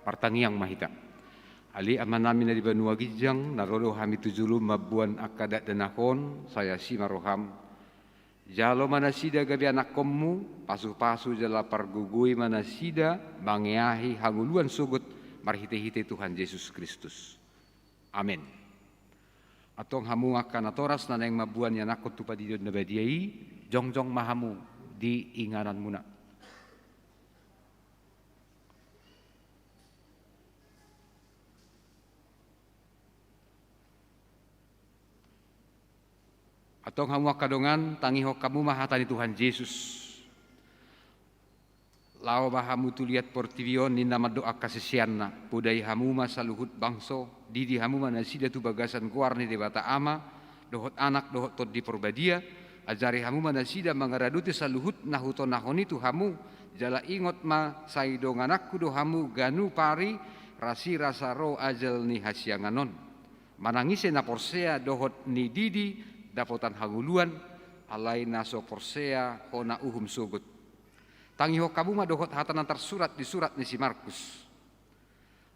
Martangiang mahita. Ali aman namin na di Banua Gijang, narolo hami tujulu mabuan akadat danakon, saya si maroham. Jalo manasida gabi anak komu, pasu-pasu jala pargugui manasida, bangeahi hanguluan sugut, marhite-hite Tuhan Yesus Kristus. Amin. Atong hamu akan atoras na nang mabuan yan ako tupadidod na badiai, jongjong mahamu di inganan muna. Atong hamu kadongan tangiho kamu mahatani Tuhan Yesus. Lao bahamu tuliat portivion ni nama doa kasesianna. Pudai hamu masaluhut bangso. Didi hamu manasida tu bagasan kuarni debata ama. Dohot anak dohot tod di porbadia. Ajari hamu manasida mangaraduti saluhut nahuto nahoni tu hamu. Jala ingot ma saidong anakku do hamu ganu pari. Rasi rasa ro ajal ni hasyanganon. Manangise na porsea dohot ni didi. Dapotan haguluan, alay naso porsea, hona uhum sugut. Tangiho kamu madohot hatanan tersurat di surat ni si Markus.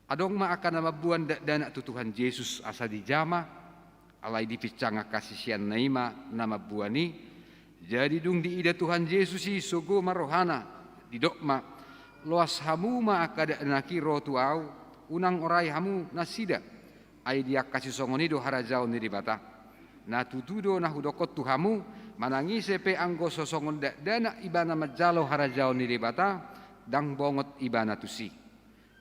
Adong ma akan namabuan dana tu Tuhan Yesus asa di jama, alay di picanga kasisian naima nama buani. Jadi dung di ida Tuhan Yesus si sugo marohana, di dokma, loas hamu ma akada naki rotu au, unang orai hamu nasida ai dia kasih songoni do harajao ni dibata na tutudo na hudokot tu hamu manangi sepe anggo sosongon dana ibana majalo harajao ni dibata dang bongot ibana tusi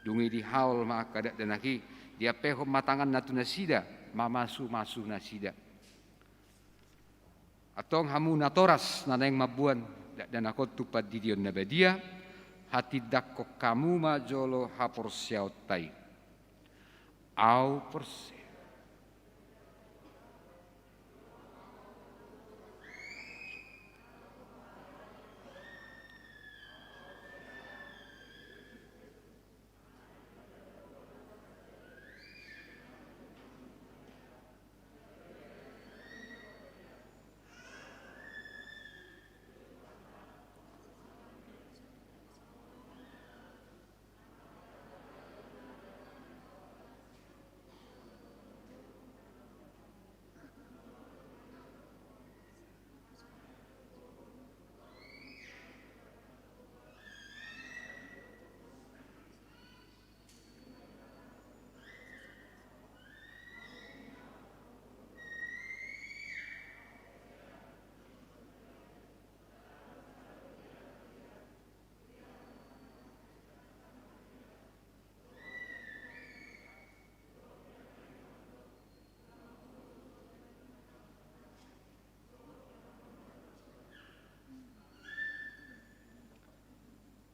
dungi di haul ma kada danaki dia peho matangan natu nasida mamasu nasida atong hamu natoras naneng mabuan dan akot tupad didion nabadia hati dakok kamu majolo hapor siautai au perse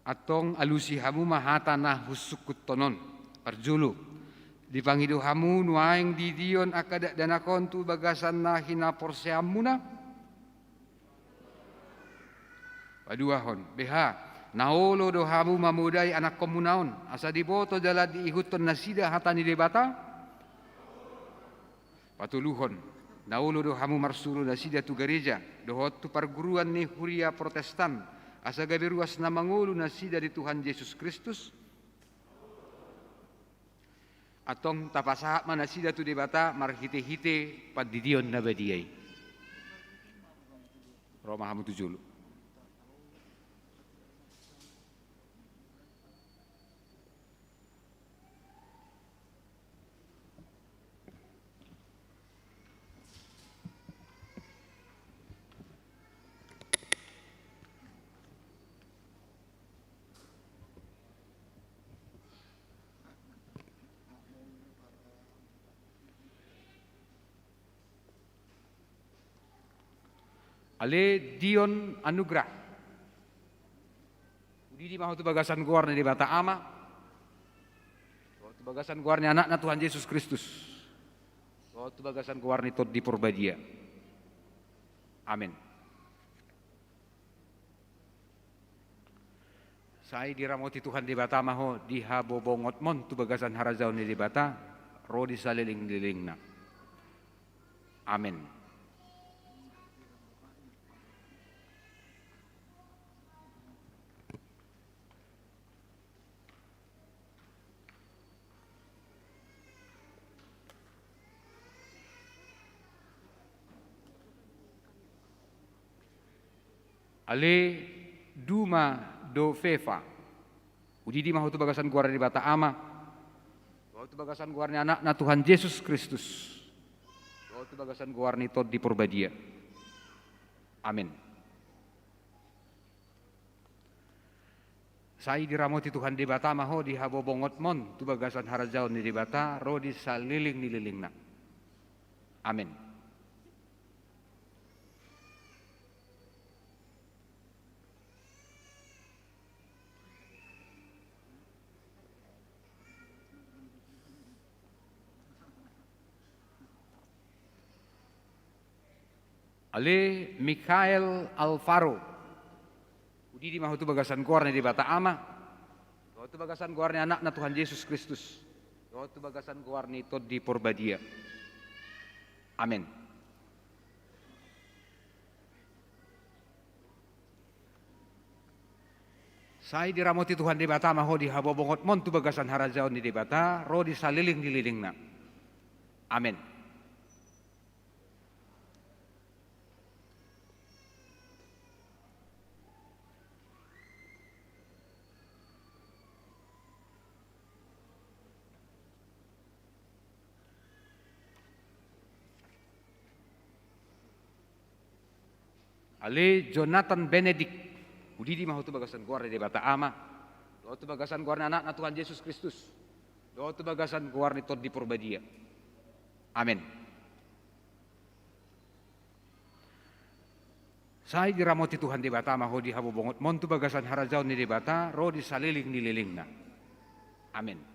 atong alusi hamu mahata na husukut tonon parjulu dipangidu hamu nuaing didion akada danakon tu bagasan na hinapor seamuna paduahon beha naolo do hamu mamudai anak komunaon asa diboto dala diihuton nasida hatani debata patuluhon naolo do hamu marsulu nasida tu gereja dohot tu perguruan ni huria protestan asa gabe ruas na mangulu nasida di Tuhan Yesus Kristus atong tapasaha manasida tu debata marhite-hite padidion na badiay Roma hamu tujulu Ale Dion Anugrah. Udi mahu tu bagasan guar ni bata ama. Tu bagasan guar ni anak na Tuhan Yesus Kristus. Tu bagasan guar ni tot di Purbadia. Amin. Sai diramoti Tuhan di bata maho di habobongot mon tu bagasan harazau ni di bata rodi saliling-lilingna. Amin. Ale Duma do Feva. Udi mahu tu bagasan guar di bata ama. Tu bagasan guar ni anak na Tuhan Yesus Kristus. Tu bagasan guar ni tot di Purbadia. Amin. Sai diramoti Tuhan di bata maho di habobongot mon tu bagasan harajau ni di bata ro di saliling nililingna. Amin. Ale Mikhail Alvaro. Udi mahu tu bagasan guar ni di bata ama. Tu bagasan guar ni anak na Tuhan Yesus Kristus. Tu bagasan guar ni tot di Purbadia. Amin. Sai diramoti Tuhan di bata maho di habobongot mon tu bagasan harajau ni di bata ro di saliling dililingna. Amin. Ale Jonathan Benedict, udidi mahutu bagasan guarna di bata ama, dotu bagasan guarna anak na Tuhan Yesus Kristus, dotu bagasan guarna tot di purbadia. Amin. Saya diramoti Tuhan di bata maho di habu bongot montu bagasan harajau ni di bata, roh di saliling nililingna. Amin.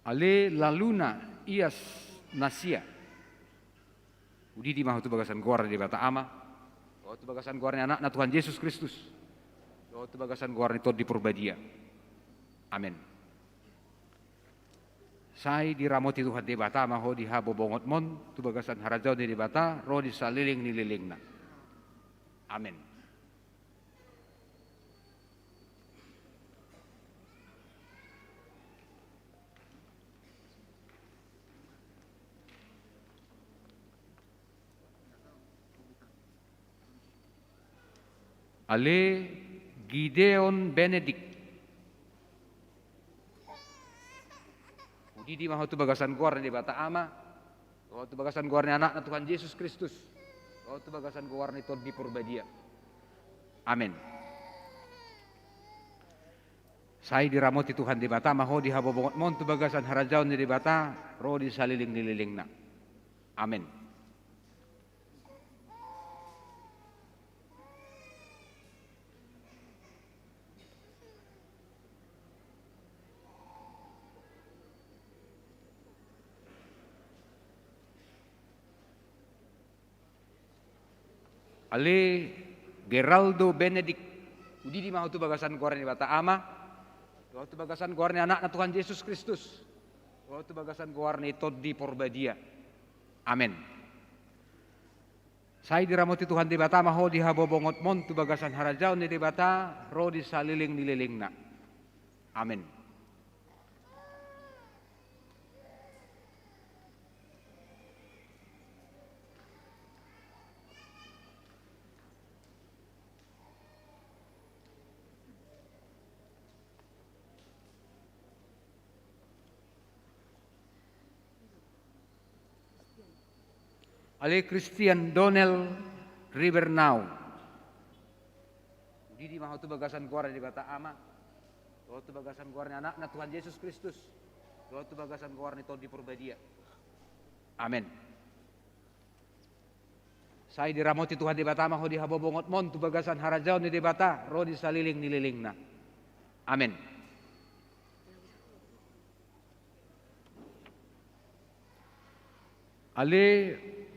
Ale laluna ias nasia. Udidi mahu tu bagasan guarna di bata ama. Oh tu bagasan guarna anak na Tuhan Yesus Kristus. Oh tu bagasan guarna tot di purbadia. Amin. Sai diramoti Tuhan di bata maho di habo bongot mon tu bagasan harajau di bata roh di saliling nililingna. Amin. Ale Gideon Benedict. Udidi mahu tu bagasan guarna di bata ama. Oh tu bagasan guarna anak na Tuhan Yesus Kristus. Oh tu bagasan guarna tot di purbadia. Amin. Saya diramoti Tuhan di bata mahu di habo bongot mon tu bagasan harajau ni di bata roh di saliling nililingna. Amin. Ale Geraldo Benedict, udidi mahu tu bagasan guarna di bata ama, doa tu bagasan guarna anak na Tuhan Yesus Kristus, doa tu bagasan guarna tot di purbadia. Amin. Saya diramoti Tuhan di bata mahu di habo bongot mon tu bagasan harajau ni di bata roh di saliling nililingna. Amin. Ale Christian Donnell Ribernau. Udidi mahu tu bagasan guarna di bata ama. Doa tu bagasan guarna anak na Tuhan Yesus Kristus. Doa tu bagasan guarna tot di purbadia. Amin. Saya diramoti Tuhan di bata mahu di habo bongot mon tu bagasan harajau ni di bata roh di saliling nililingna. Amin. Ale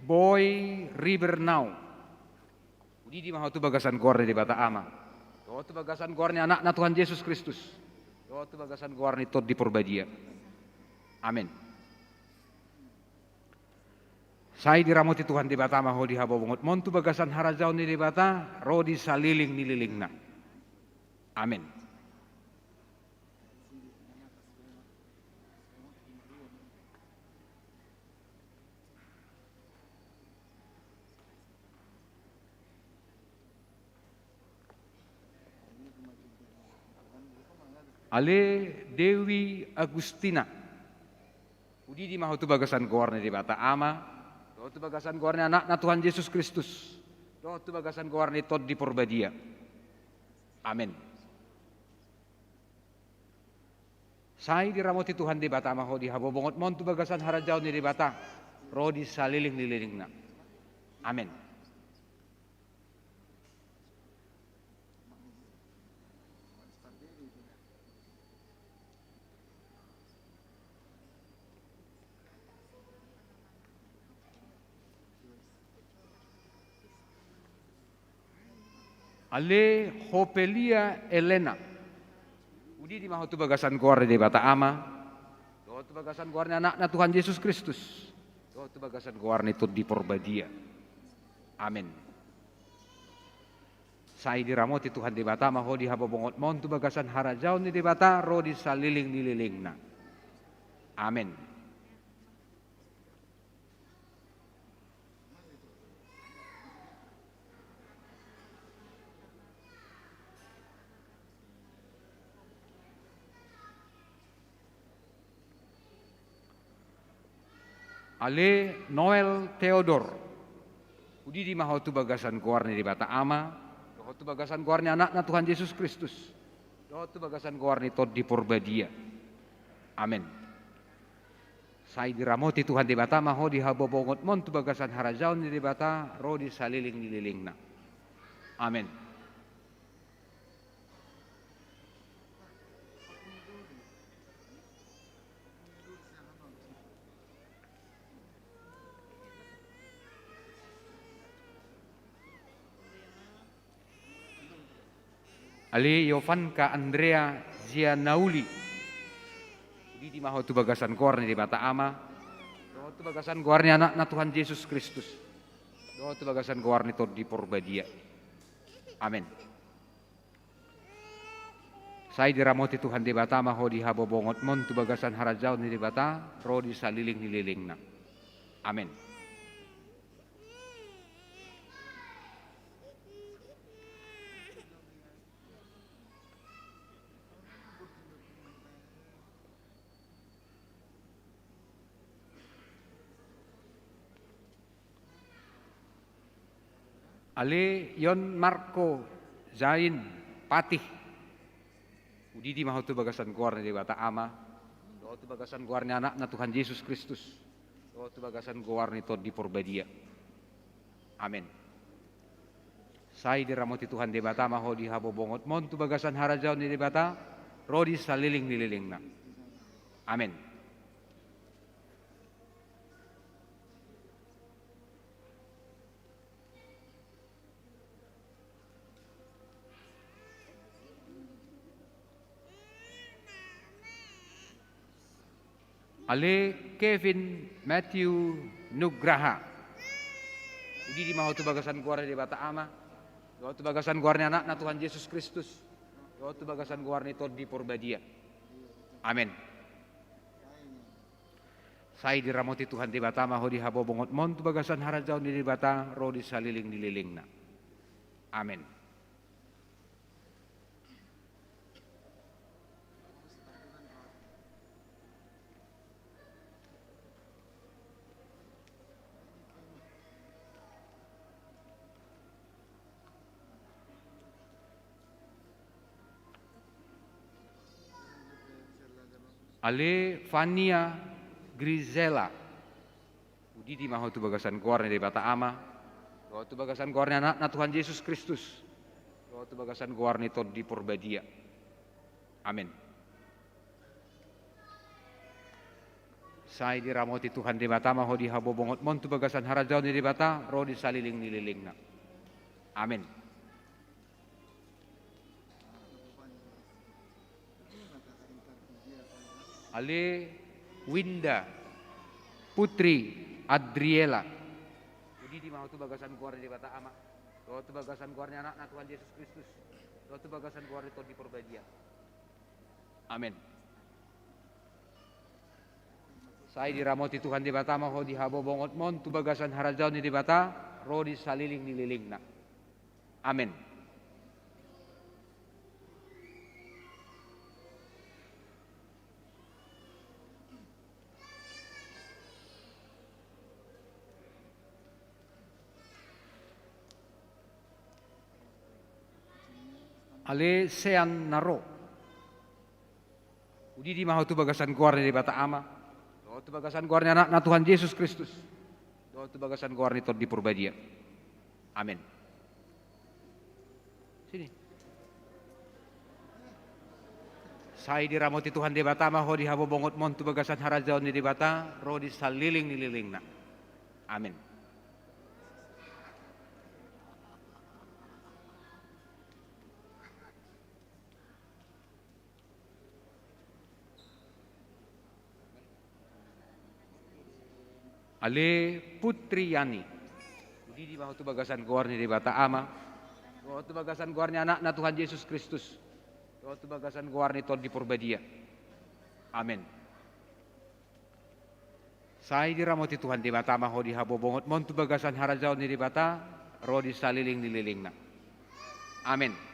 Boy Ribernau. Udidi mahu tu bagasan guarna di bata ama. Doa tu bagasan guarna anak na Tuhan Yesus Kristus. Doa tu bagasan guarna tot di purbadia. Amin. Saya diramoti Tuhan di bata mahu di habo bongot mon tu bagasan harajau ni di bata roh di saliling nililingna. Amin. Ale Dewi Agustina. Udidi mahu tu bagasan guarna di bata ama. Doa tu bagasan guarna anak na Tuhan Yesus Kristus. Doa tu bagasan guarna tot di purbadia. Amin. Saya diramoti Tuhan di bata mahu di habo bongot mon tu bagasan harajau ni di bata roh di saliling nililingna. Amin. Ale Hopelia Elena. Udidi mahu tu bagasan guarna di bata ama. Doa tu bagasan guarna anak na Tuhan Yesus Kristus. Doa tu bagasan guarna tot di purbadia. Amin. Saya diramoti Tuhan di bata mahu di habo bongot mon tu bagasan harajau ni di bata roh di saliling nililingna. Amin. Ale Noel Theodor. Udi di mahotu bagasan kuarni di bata ama. Dohotu bagasan kuarni anakna Tuhan Yesus Kristus. Dohotu bagasan kuarni tod di porbadia. Amin. Sai diramoti Tuhan di bata maho di habobongot mon tu bagasan harajaun di bata ro di saliling nililingna. Amin. Ali Yovanka Andrea Zianauli. Di maho tu bagasan kuarni di bata ama. Doho tu bagasan kuarni anak na Tuhan Yesus Kristus. Doho tu bagasan kuarni tod di porbadia. Amin. Sai diramoti Tuhan di bata maho di habobongot mon tu bagasan harajaun di bata ro di saliling nililingna. Amin. Ale Yon Marco Zain Patih. Udi di maho tu bagasan kuarni di bata ama. Doho tu bagasan kuarni anak na Tuhan Yesus Kristus. Doho tu bagasan kuarni tod di porbadia. Amin. Sai diramoti Tuhan di bata maho di habobongot mon tu bagasan harajaun di bata rodi saliling nililingna. Amin. Ale Kevin Matthew Nugraha. Udi di maho tu bagasan kuarni di bata ama. Doho tu bagasan kuarni anak na Tuhan Yesus Kristus. Doho tu bagasan kuarni tod di porbadia. Amin. Sai diramoti Tuhan di bata maho di habobongot mon tu bagasan harajaun di bata ro di saliling nililingna. Amin. Ale Fania Grizela. Udi di maho tu bagasan kuarni di bata ama. Doho tu bagasan kuarni anak na Tuhan Yesus Kristus. Doho tu bagasan kuarni tod di porbadia. Amin. Sai diramoti Tuhan di bata maho di habobongot mon tu bagasan harajaun di bata ro di saliling nililingna. Amin. Ale Winda Putri Adriela. Udi di maho tu bagasan kuarni di bata ama. Doho tu bagasan kuarni anak na Tuhan Yesus Kristus. Doho tu bagasan kuarni tod di porbadia. Amin. Sai diramoti Tuhan di bata maho di habobongot mon tu bagasan harajaun di bata ro di saliling nililingna. Amin. Ale Sean Naro. Udi di maho tu bagasan kuarni di bata ama. Doho tu bagasan kuarni anak na Tuhan Yesus Kristus. Doho tu bagasan kuarni tod di porbadia. Amin. Sini. Sai diramoti Tuhan di bata maho di habobongot mon tu bagasan harajaun di bata ro di saliling nililingna. Amin. Ale Putri Yani. Udi di maho tu bagasan kuarni di bata ama. Doho tu bagasan kuarni anak na Tuhan Yesus Kristus. Doho tu bagasan kuarni tod di porbadia. Amin. Sai diramoti Tuhan di bata maho di habobongot mon tu bagasan harajaun di bata ro di saliling nililingna. Amin.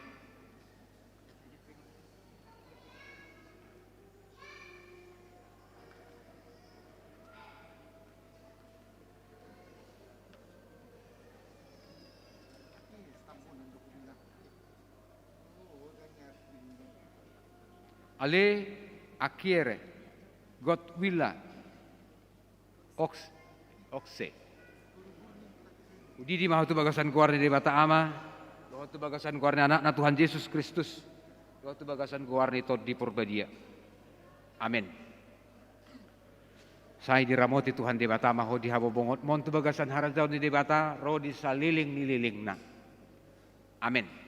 Ale akiere got willa okse. Udi di mahu tu bagasan kuarni di bata ama, doa tu bagasan kuarni anak na Tuhan Yesus Kristus, doa tu bagasan kuarni tod di purbadia. Amin. Saya diramoti Tuhan di bata mahu di habobongot, mon tu bagasan harajau di bata, roh di saliling nililing na. Amin.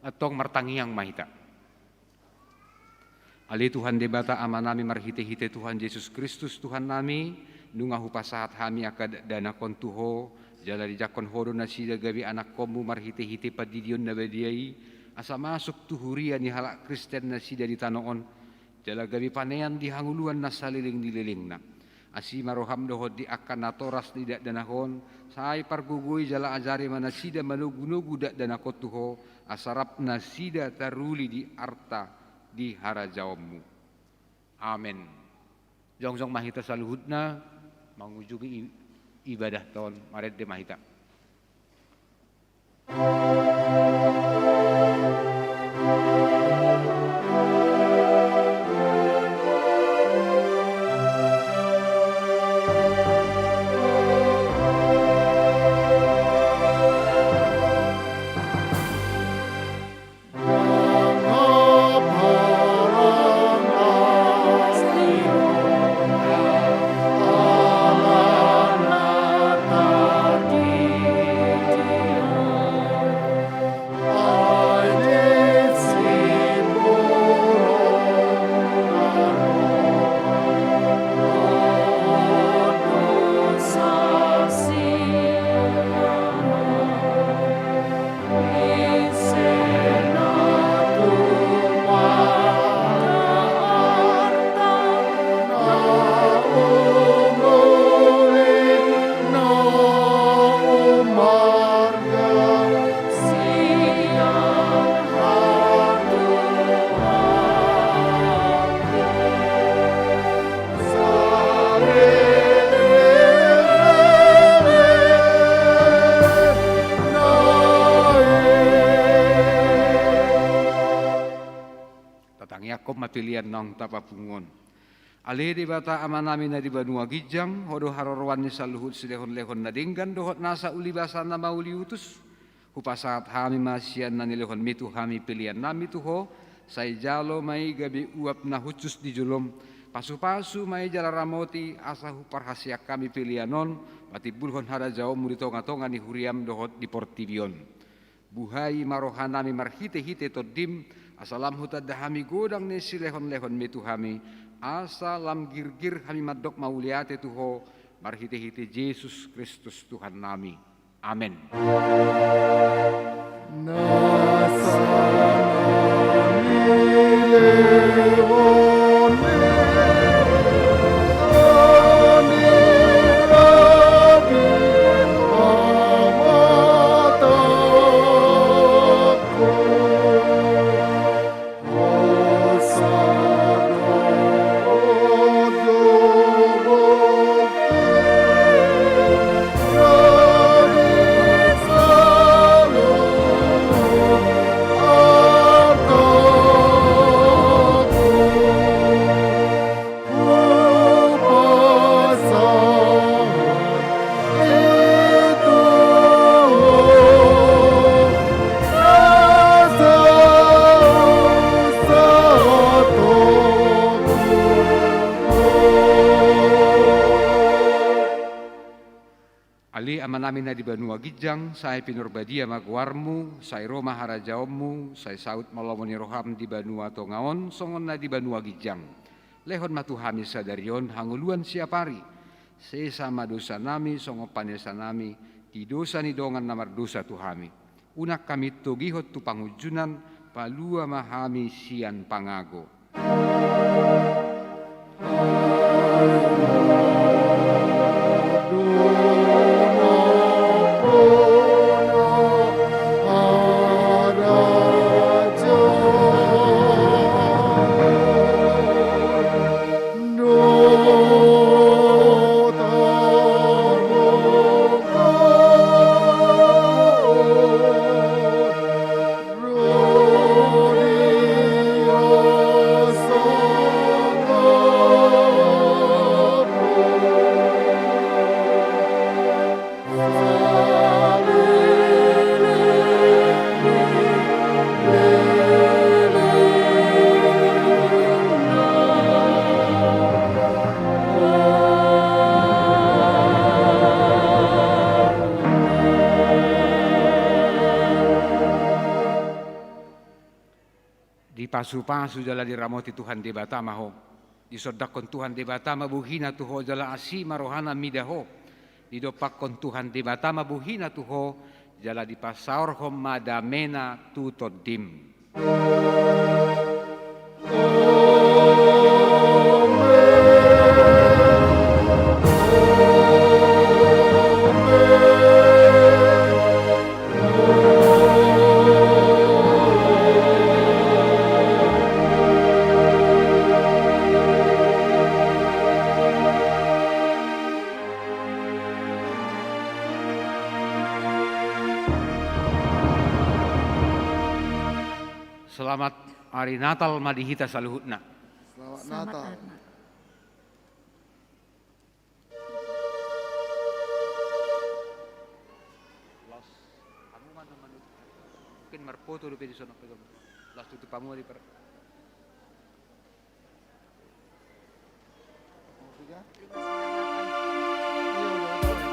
Atong martangiang mahita. Ali Tuhan debata amanami marhite-hite Tuhan Yesus Kristus Tuhan nami, nunga hupasahat hami akad dana kontuho, jala dijakon hodo na sida gabi anak komu marhite-hite padidion na badiai, asa masuk tuhurian ni halak Kristen na sida di tanoon, jala gabi panean di hanguluan na saliling-nililing na. Asi maroham dohod di akan natoras di dak danahon, sai pargugui jala ajari mana sida manugu-nugu dak danakotuho, asarap na sida taruli di arta di harajawmu. Amin. Jong-jong mahita saluhutna, mengunjungi ibadah tahun Maret de mahita. Pilihan nong tapapungon. Ali di bata amanami na di Banua Gijang, hodo harorwan ni saluhut silehon-lehon na dinggan, dohot nasa ulibasan na mauli utus. Hupasat hami masyan na nilehon mitu hami pilihan nami tuho, say jalo may gabi uap na hutus di julom, pasu-pasu may jalaramoti asa huparhasyak kami pilihanon, pati bulhon harajao muritonga-tonga ni huriam dohot di portibion. Buhay marohanami marhite-hite todim, asalam hutad hami godang ni silehon-lehon metu hami, asalam girgir hami madok mauliate tuho, marhite-hite Yesus Kristus Tuhan nami. Amin. Amanami na di Banua Gijang, say pinurbadia magwarmu, say Roma harajawmu, say saut malomoni roham di Banua Tongaon, songon na di Banua Gijang. Lehon matuhami sadarion hanguluan siapari, sesama dosa nami, songo panesa nami, di dosa ni dongan namar dosa tuhami. Unak kami togihot tu pangujunan, palua mahami sian pangago. pasu-pasu jala diramoti Tuhan di batama ho. Disodakon Tuhan di batama buhina tuho jala asima rohana midaho. Didopakon Tuhan di batama buhina tuho jala di pasaur hom madamena tutodim. Selamat hari Natal madihita saluhutna. Selamat Selamat Natal. Natal. Mungkin marpoto do pedi sono pegam. Las tutu pamu di per. Iya, udah.